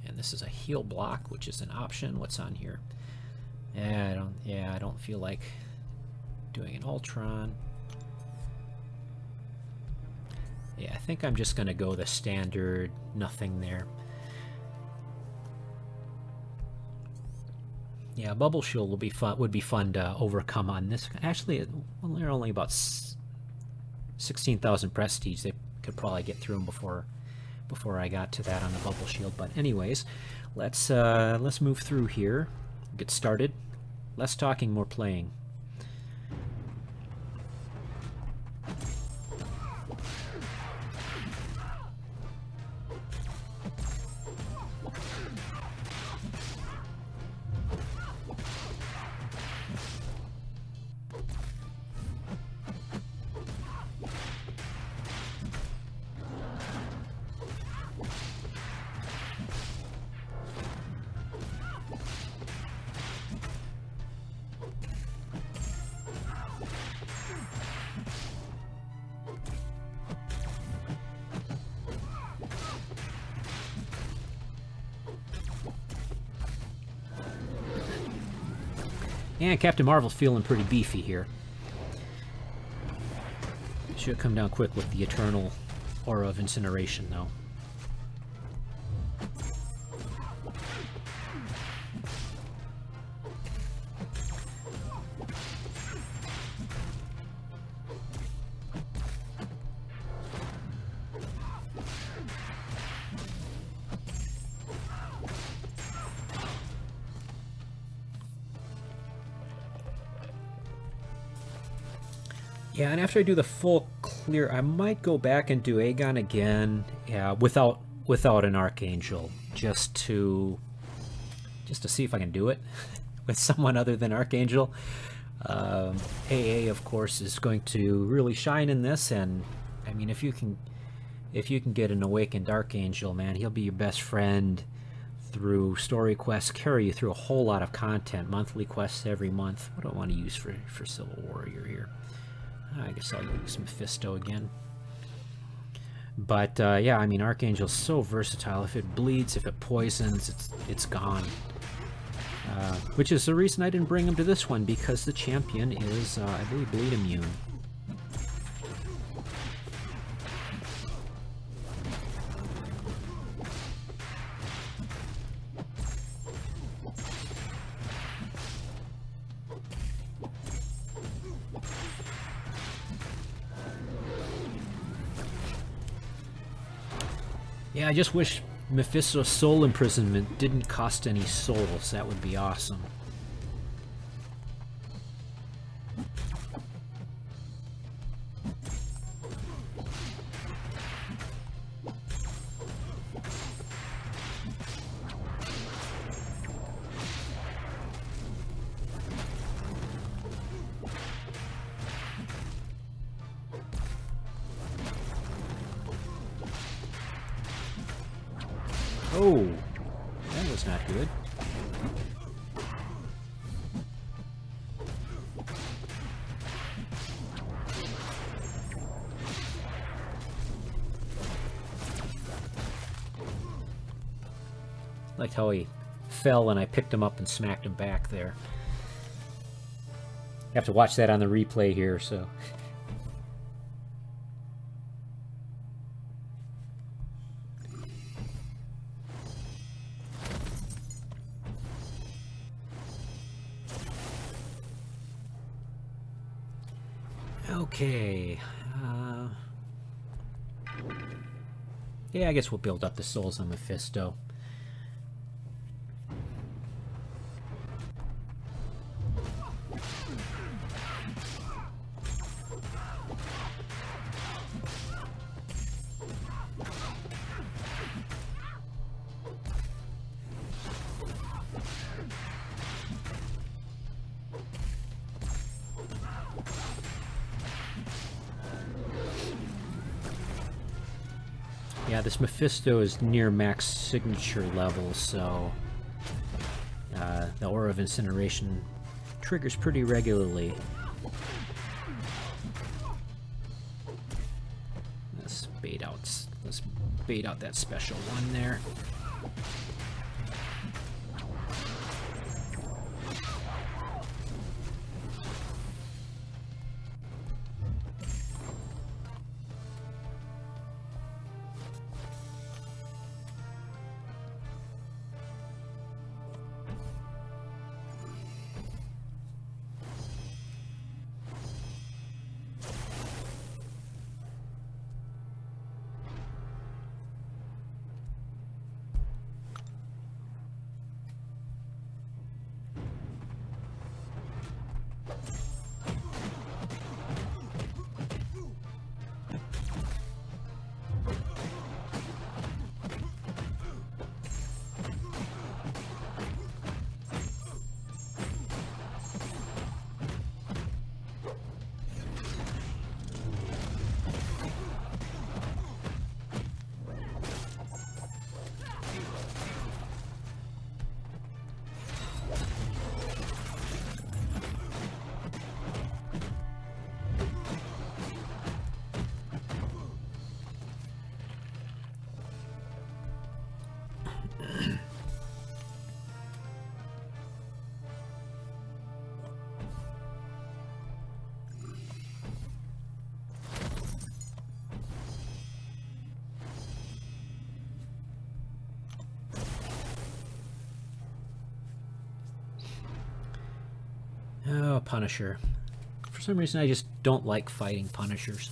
Speaker 1: And this is a heal block, which is an option. What's on here? I don't feel like doing an Ultron. Yeah, I think I'm just gonna go the standard, nothing there. Yeah, Bubble Shield would be fun to overcome on this. Actually, well, they're only about 16,000 prestige. They could probably get through them before I got to that on the Bubble Shield. But anyways, let's move through here, get started. Less talking, more playing. And Captain Marvel's feeling pretty beefy here. Should come down quick with the Eternal Aura of Incineration, though. Yeah, and after I do the full clear, I might go back and do AEgon again, yeah, without an Archangel, just to see if I can do it with someone other than Archangel. AA, of course, is going to really shine in this, and I mean, if you can get an Awakened Archangel, man, he'll be your best friend through story quests, carry you through a whole lot of content, monthly quests every month. What do I want to use for Civil Warrior here? I guess I'll use Mephisto again. But yeah, I mean, Archangel's so versatile. If it bleeds, if it poisons, it's gone. Which is the reason I didn't bring him to this one, because the champion is, I believe, bleed immune. Yeah, I just wish Mephisto's soul imprisonment didn't cost any souls. That would be awesome. Oh, that was not good. Liked how he fell and I picked him up and smacked him back there. You have to watch that on the replay here, so... Okay. Yeah, I guess we'll build up the souls on Mephisto. Yeah, this Mephisto is near max signature level, so the Aura of Incineration triggers pretty regularly. Let's bait out that special one there. Oh, Punisher. For some reason, I just don't like fighting Punishers.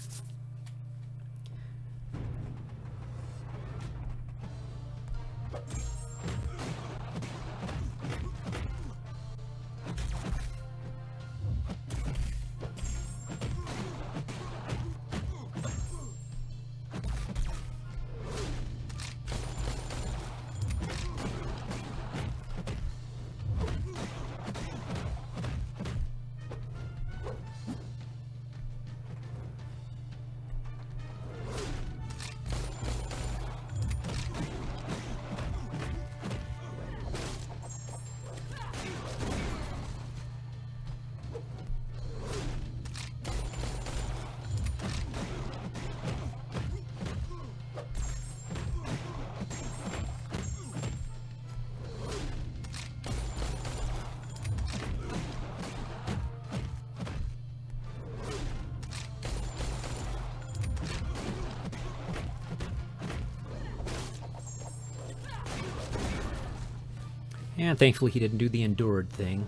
Speaker 1: And thankfully he didn't do the endured thing.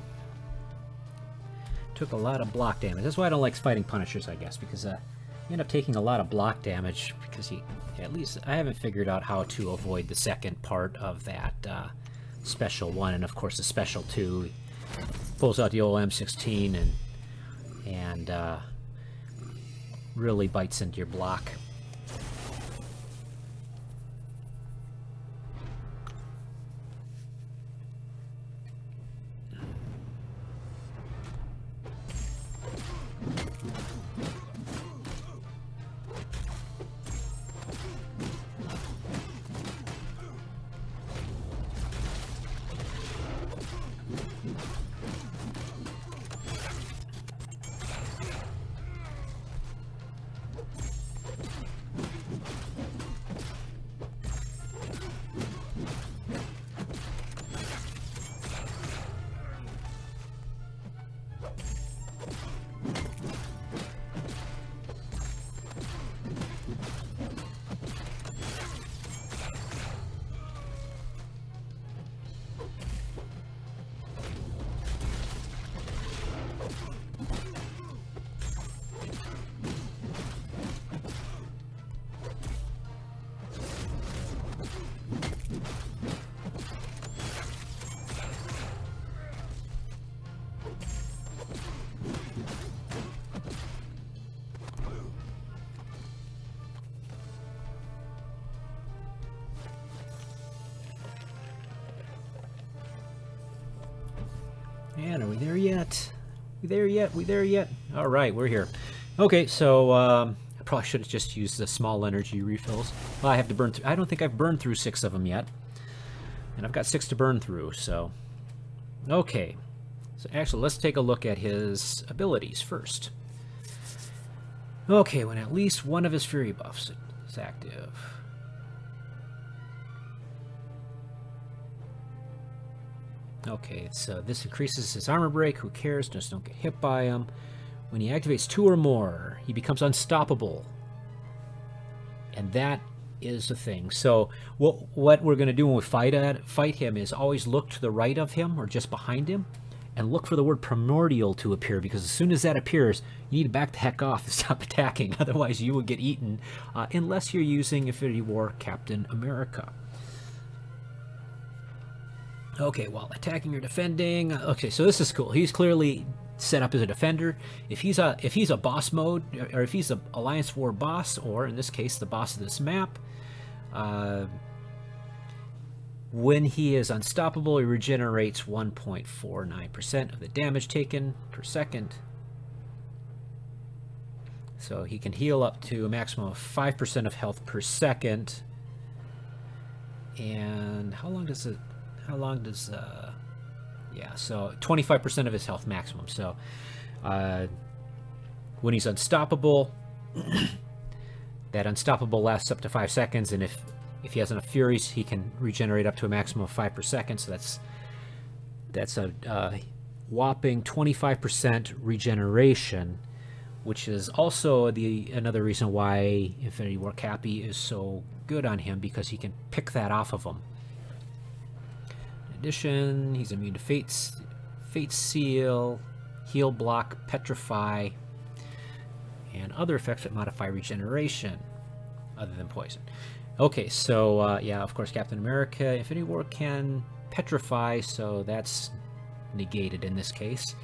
Speaker 1: Took a lot of block damage. That's why I don't like fighting Punishers, I guess, because you end up taking a lot of block damage because at least I haven't figured out how to avoid the second part of that special one, and of course the special two. He pulls out the old M16 and really bites into your block. Man, are we there yet? We there yet? We there yet? All right, we're here. Okay, so I probably should have just used the small energy refills. Well, I have to burn through. I don't think I've burned through 6 of them yet. And I've got 6 to burn through, so... Okay. So actually, let's take a look at his abilities first. Okay, when at least one of his fury buffs is active. Okay, so this increases his armor break. Who cares? Just don't get hit by him. When he activates 2 or more, he becomes unstoppable. And that is the thing. So what we're going to do when we fight him is always look to the right of him or just behind him and look for the word primordial to appear, because as soon as that appears, you need to back the heck off and stop attacking. Otherwise, you will get eaten unless you're using Infinity War Captain America. Okay, well, attacking or defending. Okay, so this is cool. He's clearly set up as a defender. If he's a boss mode, or if he's an Alliance War boss, or in this case, the boss of this map, when he is unstoppable, he regenerates 1.49% of the damage taken per second. So he can heal up to a maximum of 5% of health per second. And how long does yeah, so 25% of his health maximum. So when he's unstoppable, that unstoppable lasts up to 5 seconds, and if he has enough furies, he can regenerate up to a maximum of 5 per second. So that's a whopping 25% regeneration, which is also another reason why Infinity War Cappy is so good on him, because he can pick that off of him. In addition, he's immune to Fate Seal, Heal Block, Petrify, and other effects that modify regeneration, other than poison. Okay, so yeah, of course, Captain America, Infinity War can petrify, so that's negated in this case.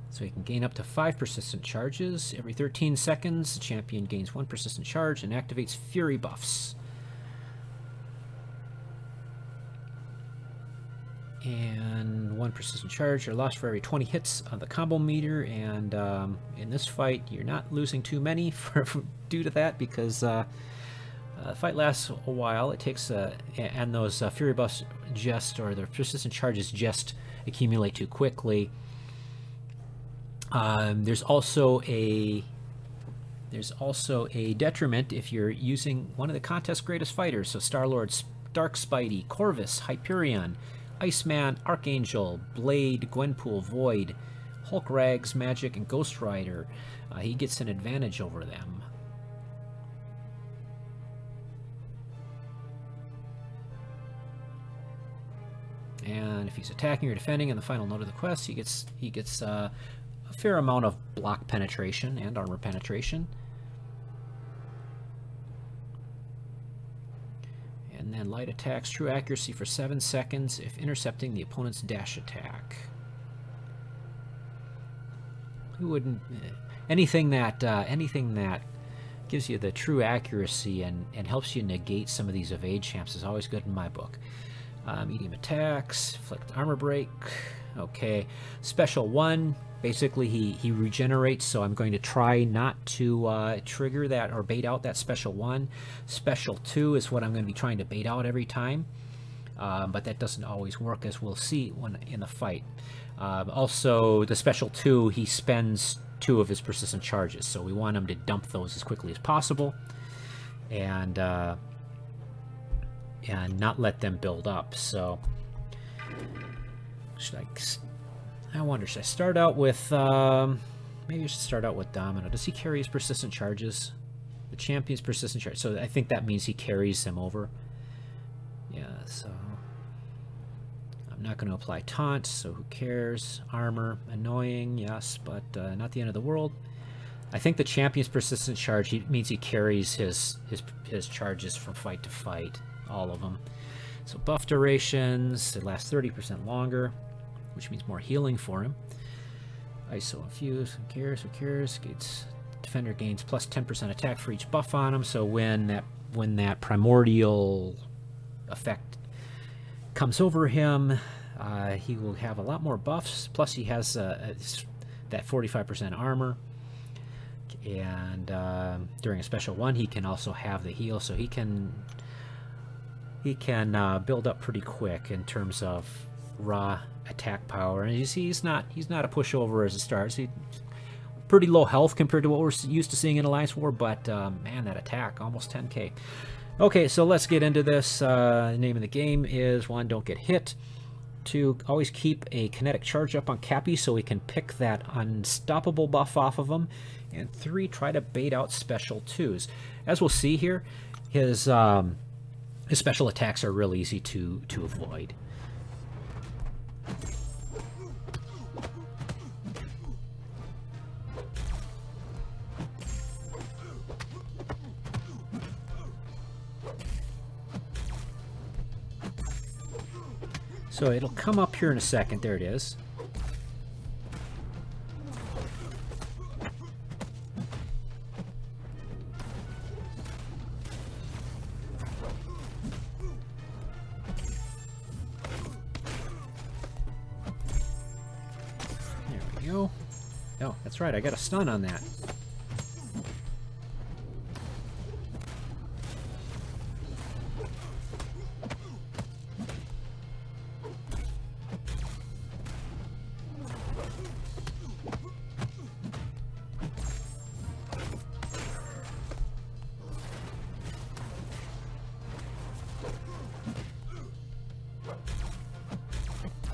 Speaker 1: So he can gain up to 5 persistent charges. Every 13 seconds, the champion gains 1 persistent charge and activates fury buffs. And 1 persistent charge are lost for every 20 hits on the combo meter. And in this fight, you're not losing too many due to that, because the fight lasts a while. It takes and those fury buffs or the persistent charges just accumulate too quickly. There's also a detriment if you're using one of the contest's greatest fighters. So Star-Lord, Dark Spidey, Corvus, Hyperion, Iceman, Archangel, Blade, Gwenpool, Void, Hulk, Rags, Magic, and Ghost Rider. He gets an advantage over them. And if he's attacking or defending in the final note of the quest, he gets a fair amount of block penetration and armor penetration. And then light attacks, true accuracy for 7 seconds if intercepting the opponent's dash attack. Who wouldn't? Anything that gives you the true accuracy and helps you negate some of these evade champs is always good in my book. Medium attacks, inflict armor break. Okay, special 1. Basically, he regenerates, so I'm going to try not to trigger that or bait out that special 1. Special 2 is what I'm going to be trying to bait out every time, but that doesn't always work, as we'll see when in the fight. Also, the special 2, he spends 2 of his persistent charges, so we want him to dump those as quickly as possible, and not let them build up. So, I wonder, should I start out with, maybe I should start out with Domino. Does he carry his persistent charges? The champion's persistent charge. So I think that means he carries them over. Yeah, so I'm not going to apply taunt, so who cares? Armor, annoying, yes, but not the end of the world. I think the champion's persistent charge means he carries his charges from fight to fight, all of them. So buff durations, it lasts 30% longer, which means more healing for him. ISO infused, who cares, who cares? Defender gains plus 10% attack for each buff on him, so when when that primordial effect comes over him, he will have a lot more buffs. Plus, he has that 45% armor. And during a special one, he can also have the heal, so he can build up pretty quick in terms of raw attack power. And you see, he's not a pushover as it starts. He's pretty low health compared to what we're used to seeing in Alliance War, but man, that attack, almost 10k. Okay, so let's get into this. The name of the game is 1, don't get hit. 2, always keep a kinetic charge up on Cappy so we can pick that unstoppable buff off of him. And 3, try to bait out special 2s. As we'll see here, his special attacks are real easy to avoid. So it'll come up here in a second. There it is. There we go. Oh, that's right. I got a stun on that.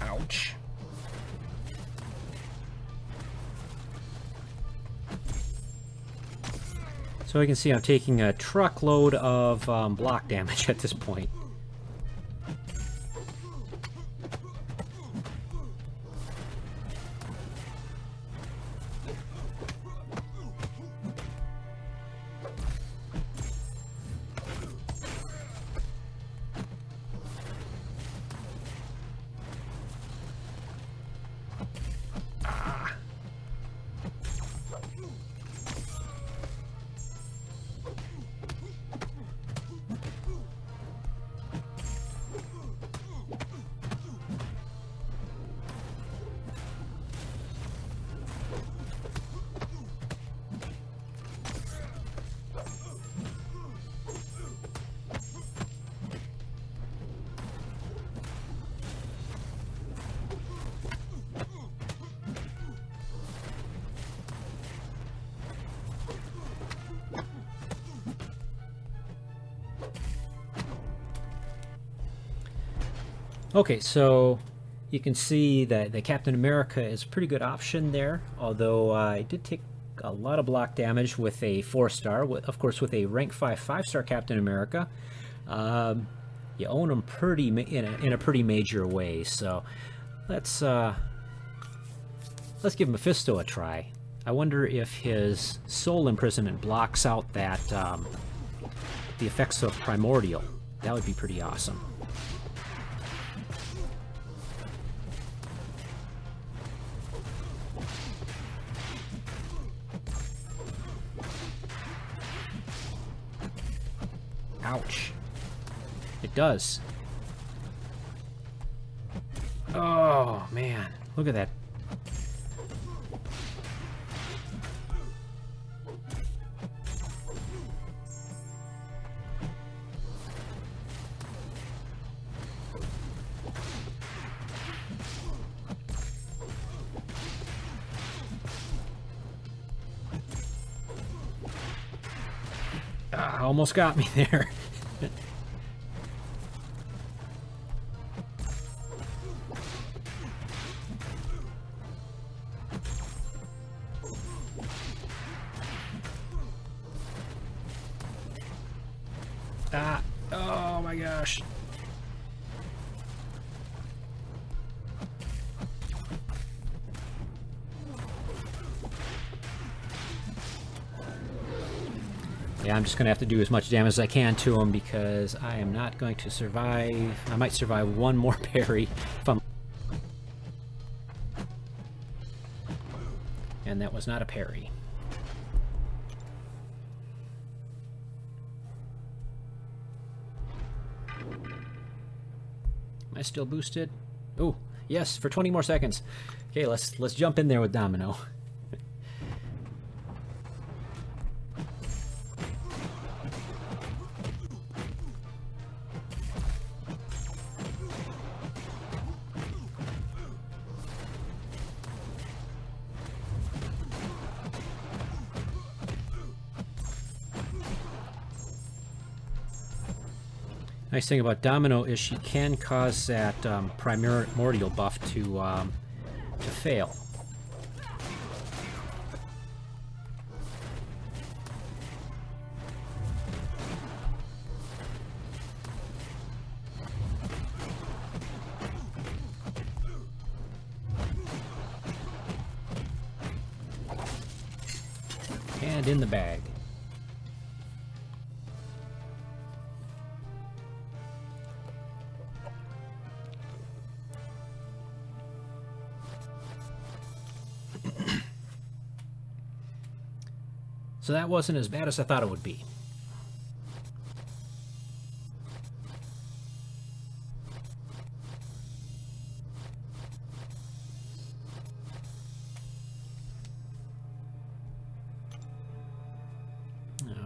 Speaker 1: Ouch. So you can see I'm taking a truckload of block damage at this point. Okay, so you can see that the Captain America is a pretty good option there, although I did take a lot of block damage with a 4-star. Of course, with a rank 5 5-star Captain America, you own him in a pretty major way. So let's give Mephisto a try. I wonder if his soul imprisonment blocks out that the effects of Primordial. That would be pretty awesome. Ouch. It does. Oh, man. Look at that. Almost got me there. Oh my gosh. Yeah, I'm just going to have to do as much damage as I can to him because I am not going to survive. I might survive one more parry if I'm... And that was not a parry. Am I still boosted? Oh, yes, for 20 more seconds. Okay, let's jump in there with Domino. Nice thing about Domino is she can cause that primordial buff to fail. And in the bag. So that wasn't as bad as I thought it would be.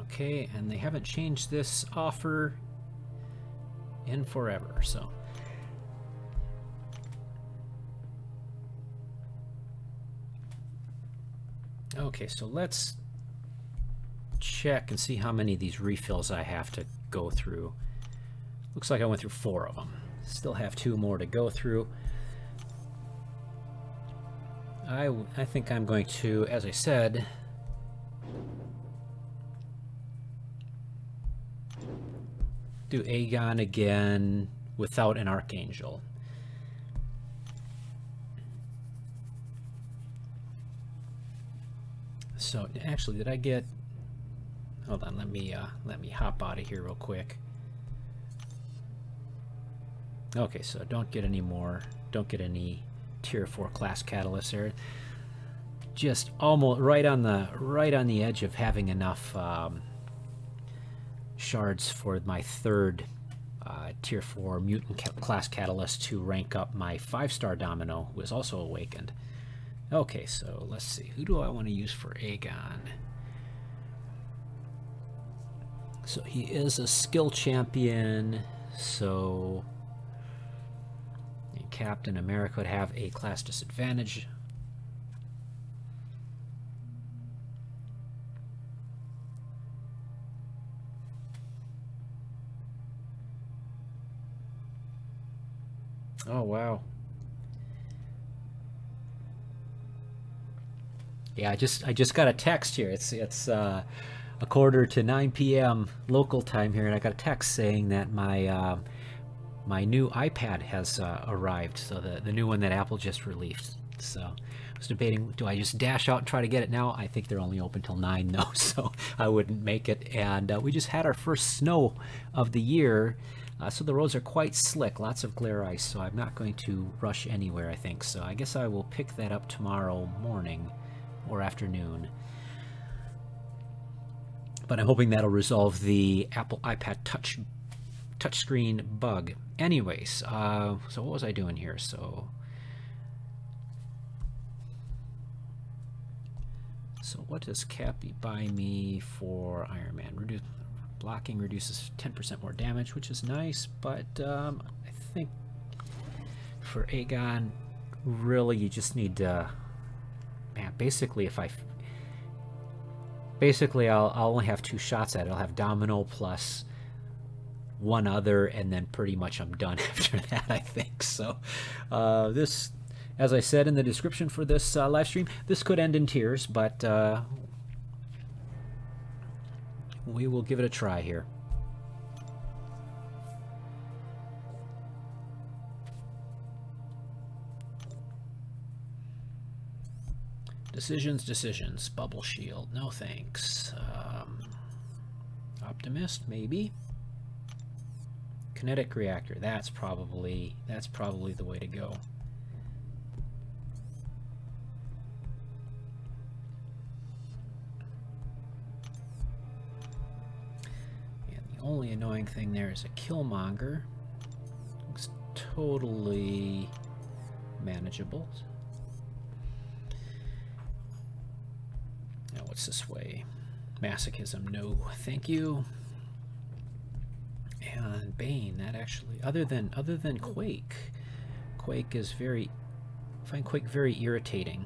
Speaker 1: Okay, and they haven't changed this offer in forever, so. Okay, so let's check and see how many of these refills I have to go through. Looks like I went through 4 of them. Still have 2 more to go through. I think I'm going to, as I said, do AEgon again without an Archangel. So actually, did I get? Hold on, let me hop out of here real quick. Okay, so don't get any more. Don't get any tier 4 class catalysts there. Just almost right on the edge of having enough shards for my 3rd tier 4 mutant class catalyst to rank up my 5-star Domino, who is also awakened. Okay, so let's see. Who do I want to use for AEgon? So he is a skill champion, so Captain America would have a class disadvantage. Oh wow. Yeah, I just got a text here. It's a quarter to 9 p.m. local time here, and I got a text saying that my my new iPad has arrived. So the new one that Apple just released. So I was debating, do I just dash out and try to get it now? I think they're only open till 9 though, so I wouldn't make it. And we just had our first snow of the year. So the roads are quite slick, lots of glare ice, so I'm not going to rush anywhere, I think. So I guess I will pick that up tomorrow morning or afternoon. But I'm hoping that'll resolve the Apple iPad touchscreen bug. Anyways, so what was I doing here? So what does Cappy buy me for Iron Man? Blocking reduces 10% more damage, which is nice, but I think for AEgon, really you just need to, man, basically I'll only have 2 shots at it. I'll have Domino plus 1 other, and then pretty much I'm done after that, I think. So this, as I said in the description for this live stream, this could end in tears, but we will give it a try here. Decisions. Bubble shield, no thanks. Optimist, maybe. Kinetic reactor, that's probably the way to go. And the only annoying thing there is a Killmonger. Looks totally manageable. Now what's this way? Masochism, no, thank you. And Bane, that actually, other than Quake, is very, I find Quake very irritating.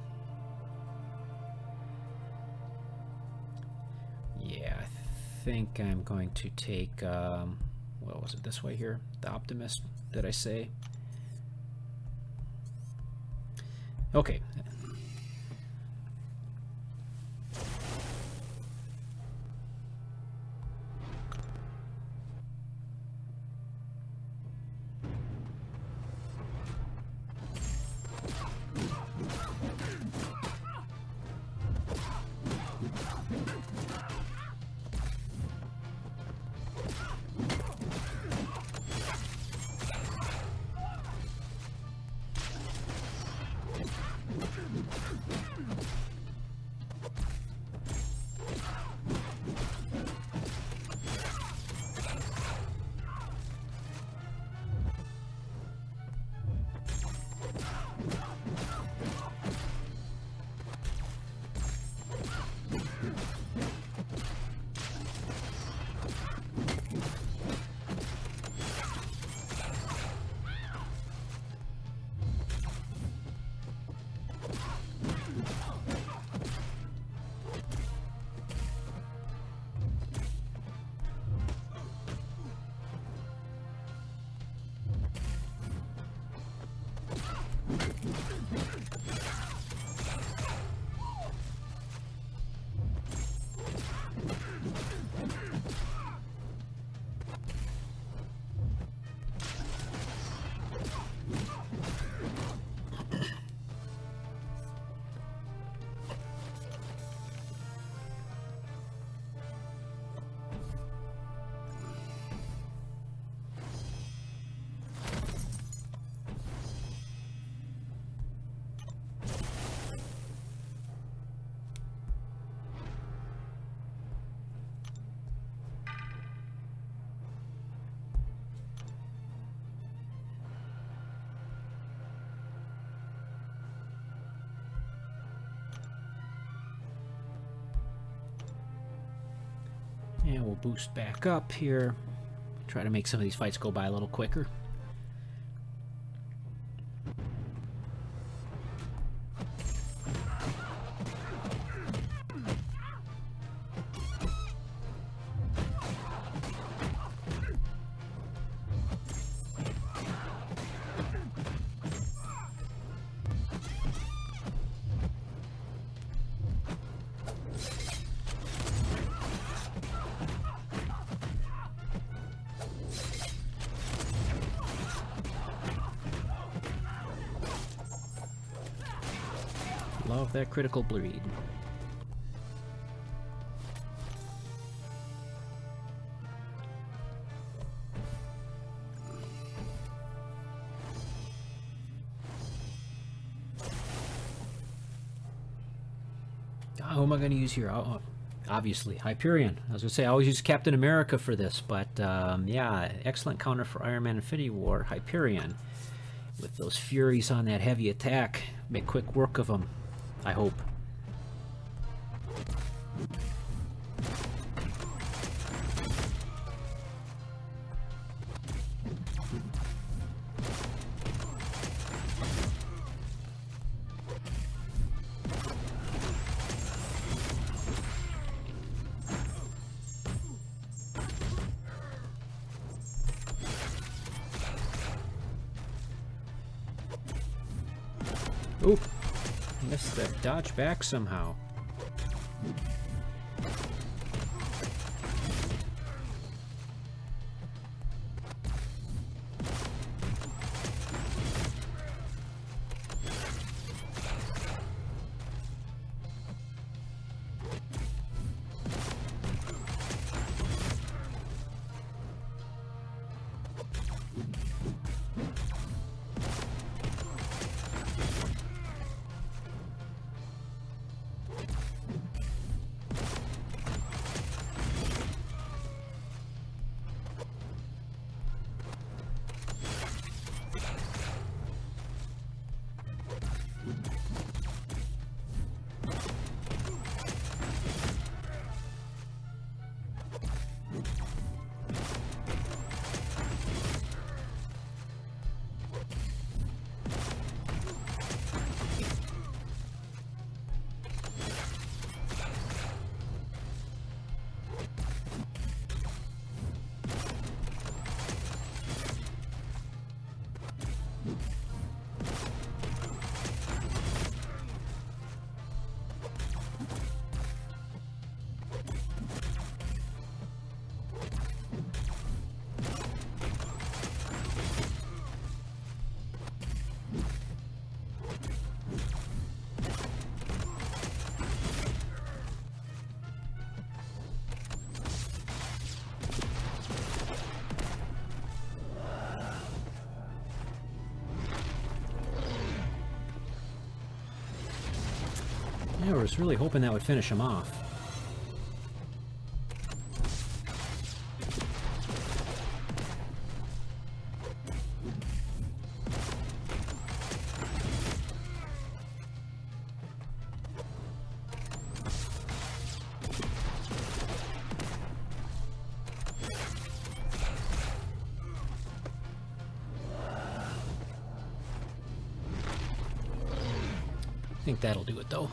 Speaker 1: Yeah, I think I'm going to take, what was it, this way here? The Optimist, did I say? Okay. And we'll boost back up here. Try to make some of these fights go by a little quicker. Love that critical bleed. Who am I going to use here? Oh, obviously, Hyperion. I was going to say, I always use Captain America for this, but yeah, excellent counter for Iron Man Infinity War, Hyperion. With those Furies on that heavy attack, make quick work of them, I hope. Oop, missed that dodge back somehow. I was really hoping that would finish him off. I think that'll do it though.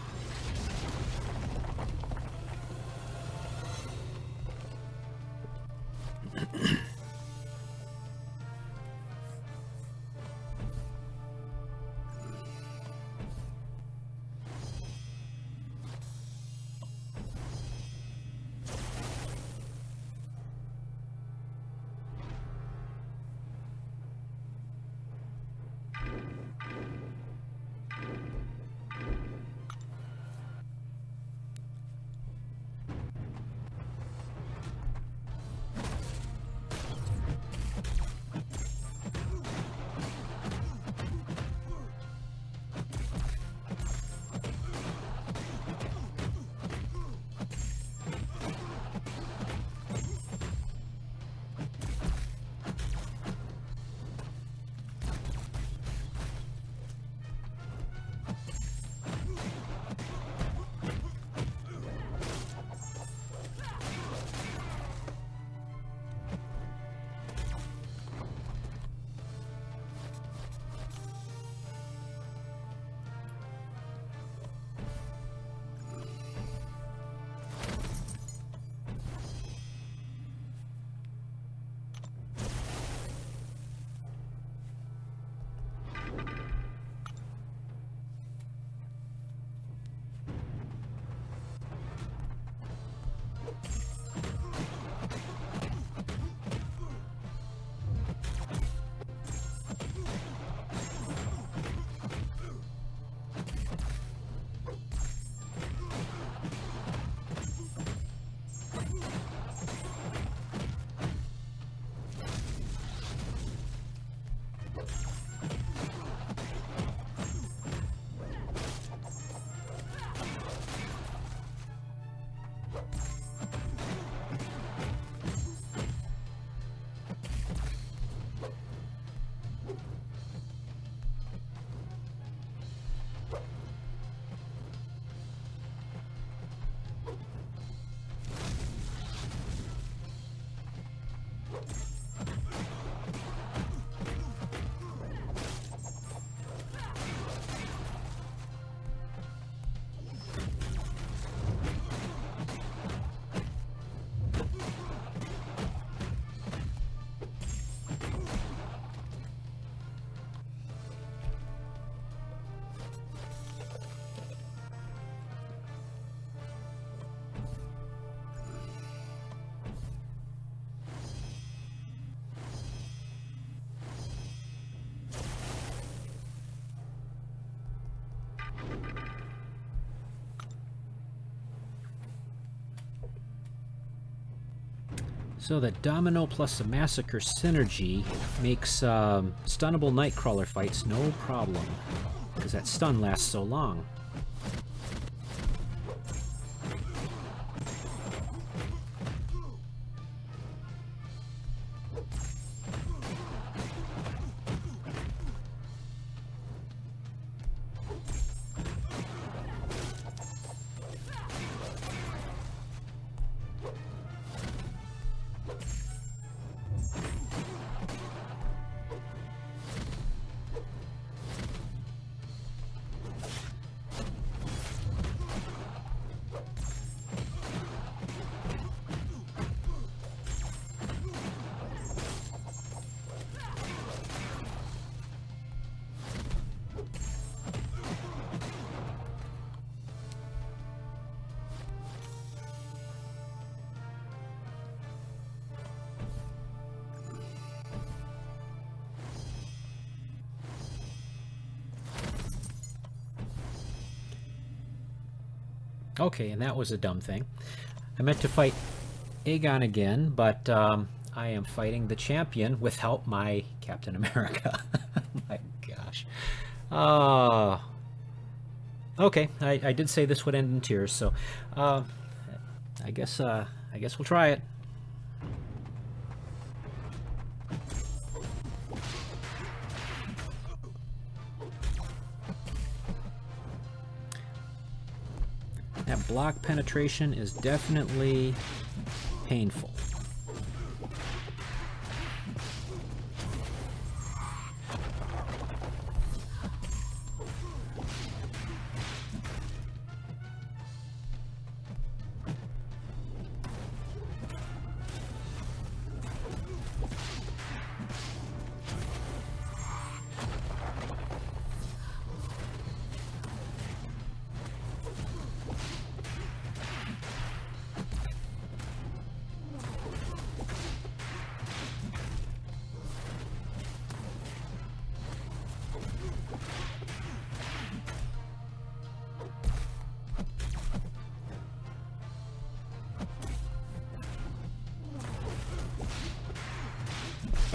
Speaker 1: So the Domino plus the Massacre synergy makes stunnable Nightcrawler fights no problem, because that stun lasts so long. Okay, and that was a dumb thing. I meant to fight AEgon again, but I am fighting the champion without my Captain America. My gosh. Okay, I did say this would end in tears, so I guess we'll try it. That block penetration is definitely painful.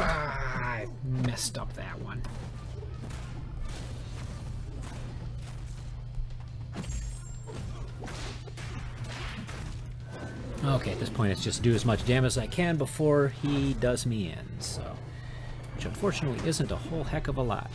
Speaker 1: I messed up that one. Okay, at this point it's just do as much damage as I can before he does me in, so, which unfortunately isn't a whole heck of a lot.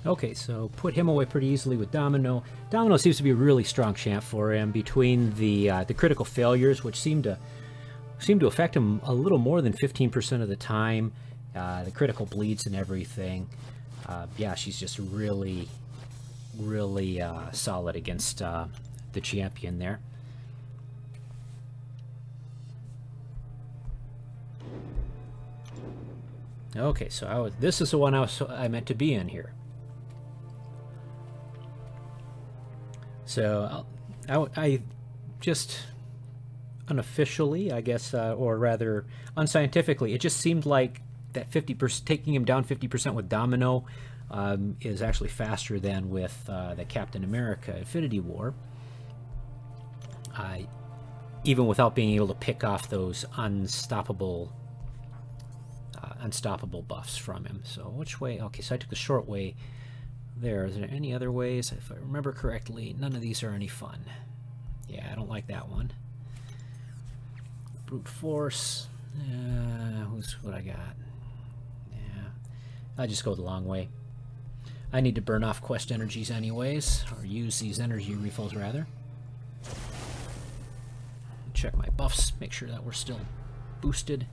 Speaker 1: Okay, so put him away pretty easily with Domino. Domino seems to be a really strong champ for him between the critical failures, which seem to affect him a little more than 15% of the time. The critical bleeds and everything. Yeah, she's just really solid against the champion there. Okay, so this is the one I meant to be in here. So I just unofficially, I guess, or rather unscientifically, it just seemed like that 50%, taking him down 50% with Domino, is actually faster than with the Captain America Infinity War. Even without being able to pick off those unstoppable buffs from him. So which way? Okay, so I took the short way there. Is there any other ways? If I remember correctly, none of these are any fun. Yeah, I don't like that one. Brute force. Who's what I got? Yeah, I just go the long way. I need to burn off quest energies anyways, or use these energy refills rather. Check my buffs, make sure that we're still boosted.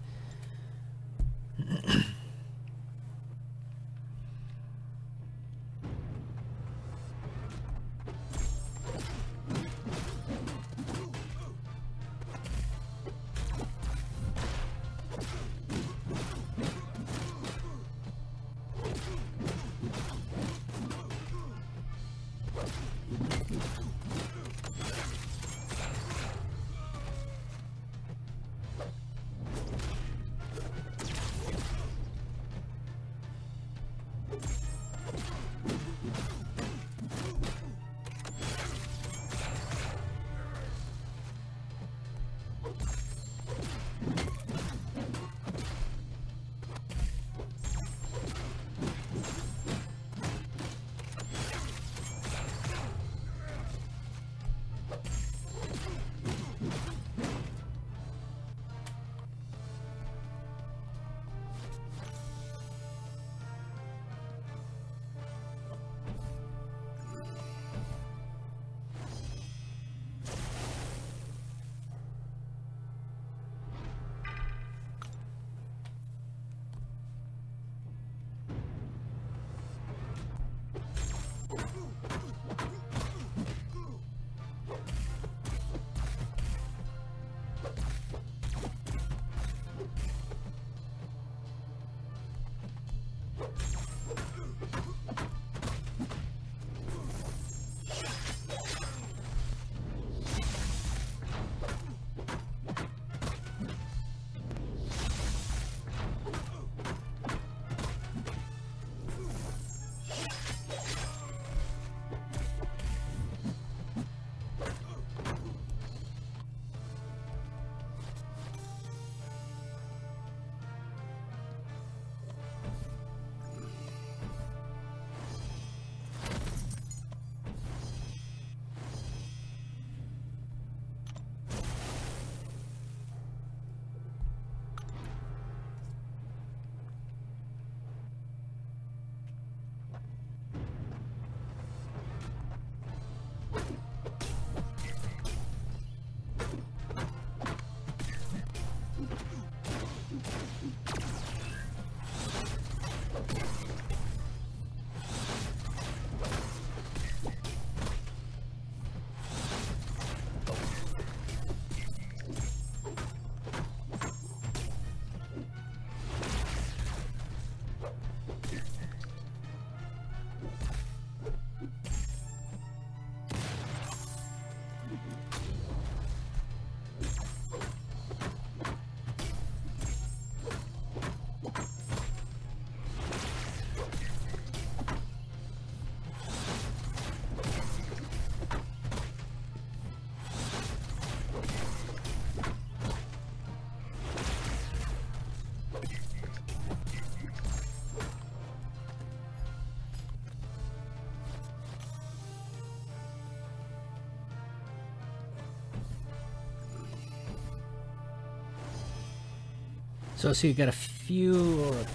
Speaker 1: So see, you've got a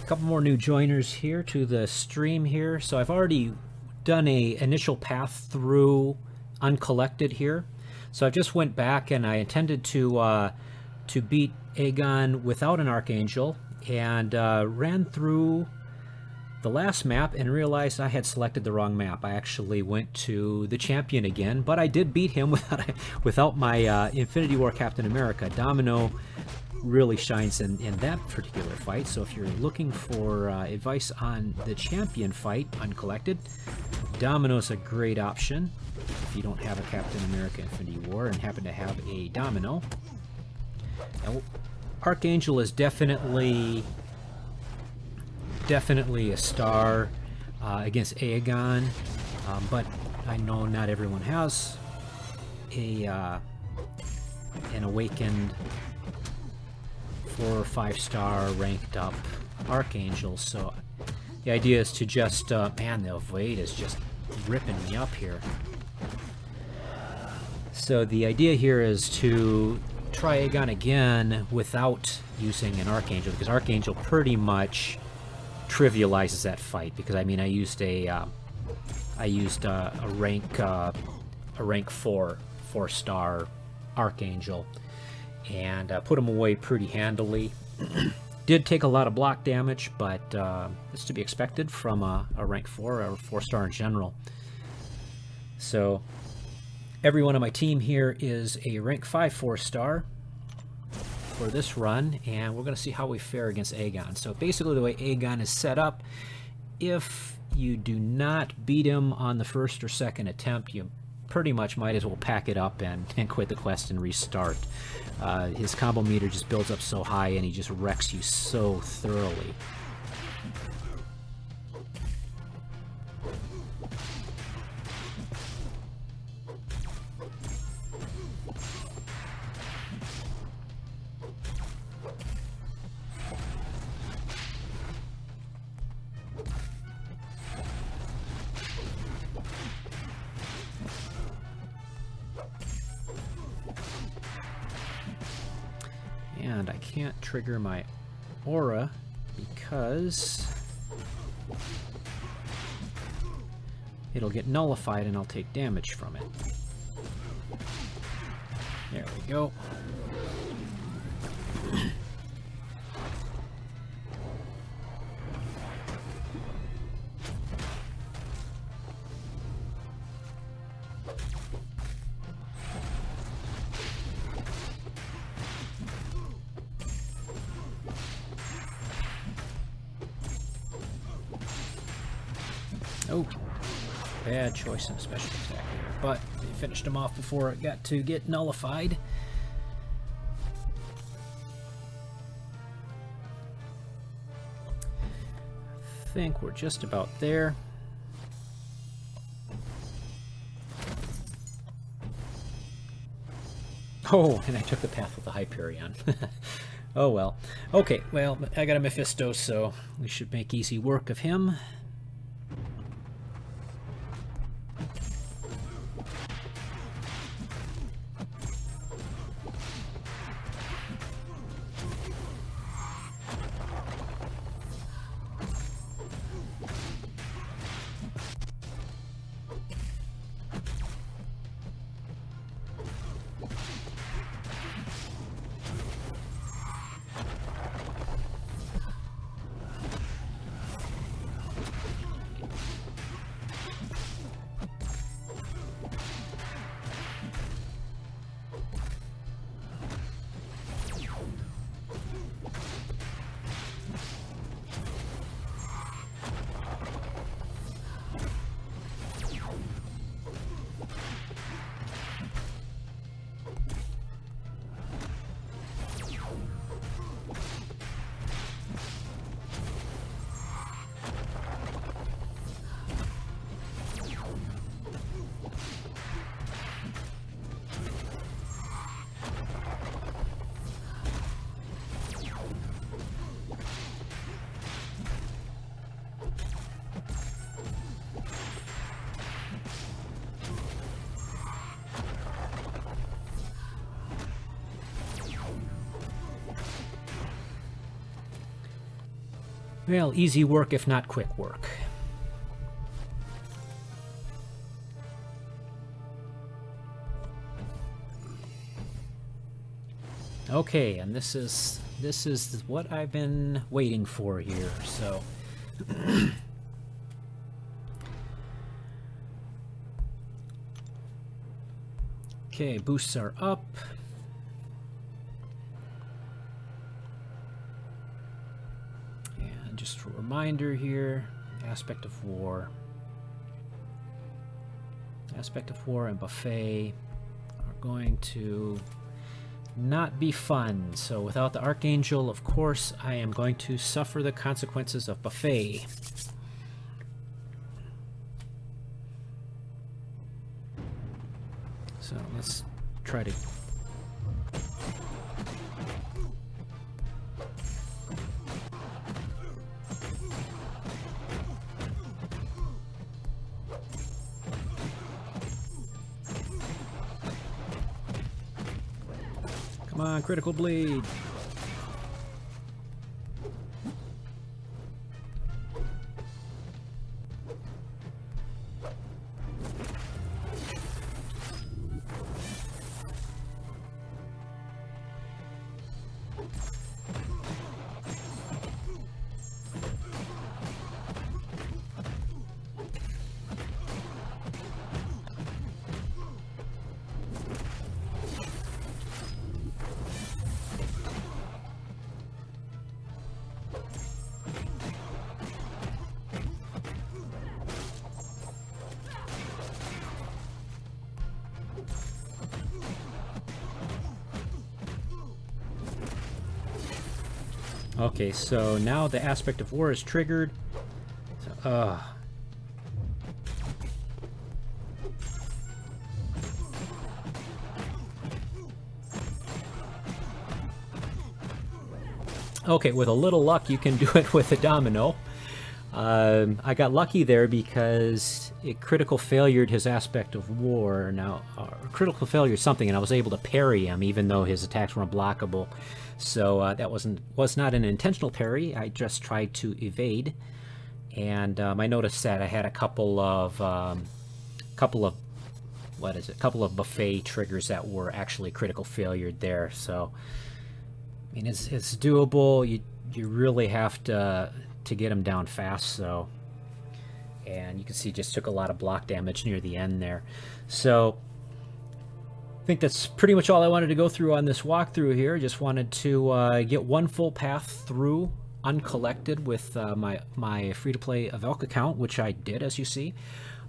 Speaker 1: couple more new joiners here to the stream here. So I've already done a initial path through Uncollected here. So I just went back and I intended to beat AEgon without an Archangel, and ran through the last map and realized I had selected the wrong map. I actually went to the Champion again, but I did beat him without my Infinity War Captain America. Domino really shines in that particular fight, so if you're looking for advice on the Champion fight, Uncollected, Domino's a great option if you don't have a Captain America Infinity War and happen to have a Domino. Now, Archangel is definitely a star against AEgon, but I know not everyone has an awakened 4 or 5 star ranked up Archangel, so the idea is to just man, the Void is just ripping me up here. So the idea here is to try AEgon again without using an Archangel, because Archangel pretty much trivializes that fight. Because I mean, I used a rank 4 4-star Archangel and put him away pretty handily. Did take a lot of block damage, but it's to be expected from a rank 4 or 4-star in general. So everyone on my team here is a rank 5 4-star for this run, and we're going to see how we fare against AEgon. So basically the way AEgon is set up, if you do not beat him on the first or second attempt, you pretty much might as well pack it up and quit the quest and restart. His combo meter just builds up so high and he just wrecks you so thoroughly. And I can't trigger my aura because it'll get nullified and I'll take damage from it. There we go. Oh, bad choice in a special attack there, but they finished him off before it got to get nullified. I think we're just about there. Oh, and I took the path with the Hyperion. Oh well. Okay, well, I got a Mephisto, so we should make easy work of him. Well, easy work if not quick work. Okay, and this is what I've been waiting for here. So okay, boosts are up. And just a reminder here, Aspect of War and Buffet are going to not be fun. So without the Archangel, of course, I am going to suffer the consequences of Buffet. So let's try to... Come on, critical bleed. Okay, so now the Aspect of War is triggered. So, okay, with a little luck, you can do it with a domino. I got lucky there because it critical failured his Aspect of War. Now, critical failure is something, and I was able to parry him even though his attacks were unblockable. So that was not an intentional parry. I just tried to evade, and I noticed that I had a couple of buffet triggers that were actually critical failured there. So I mean, it's doable. You really have to get him down fast. So, and you can see just took a lot of block damage near the end there. So I think that's pretty much all I wanted to go through on this walkthrough here. Just wanted to get one full path through Uncollected with my free-to-play Avelke account, which I did, as you see.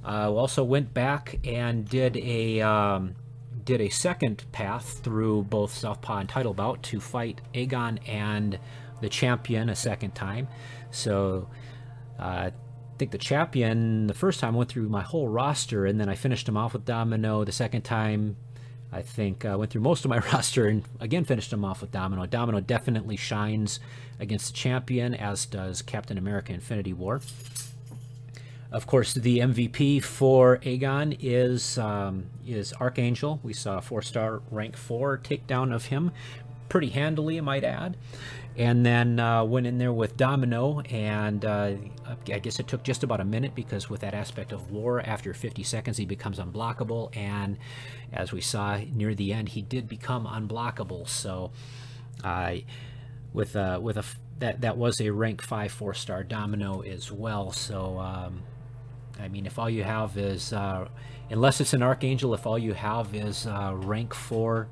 Speaker 1: Also went back and did a second path through both Southpaw and Title Bout to fight AEgon and the Champion a second time. So I think the Champion, the first time, went through my whole roster, and then I finished him off with Domino. The second time, I think I went through most of my roster and again finished him off with Domino. Domino definitely shines against the Champion, as does Captain America Infinity War. Of course, the MVP for AEgon is Archangel. We saw a 4-star rank 4 takedown of him, pretty handily, I might add. And then went in there with Domino, and I guess it took just about a minute, because with that Aspect of War, after 50 seconds he becomes unblockable, and as we saw near the end, he did become unblockable. So that was a rank 5 4-star Domino as well. So I mean, if all you have is unless it's an Archangel, if all you have is rank 4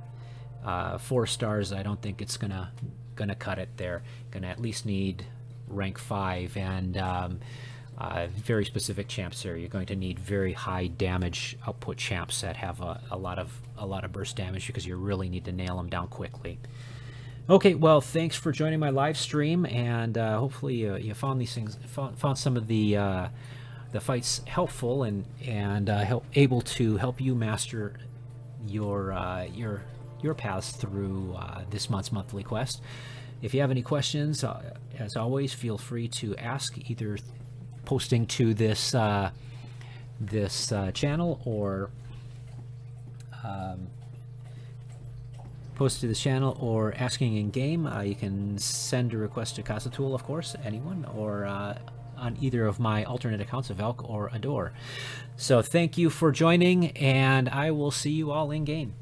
Speaker 1: 4 stars, I don't think it's gonna cut it there. Gonna at least need rank 5, and very specific champs there. You're going to need very high damage output champs that have a lot of burst damage, because you really need to nail them down quickly. Okay, well, thanks for joining my live stream, and hopefully you found these things, found some of the fights helpful, and able to help you master your paths through this month's monthly quest. If you have any questions, as always, feel free to ask, either posting to this channel, or posted to this channel or asking in game, you can send a request to Casatool, of course, anyone, or on either of my alternate accounts, Avelke or Adore. So thank you for joining, and I will see you all in game.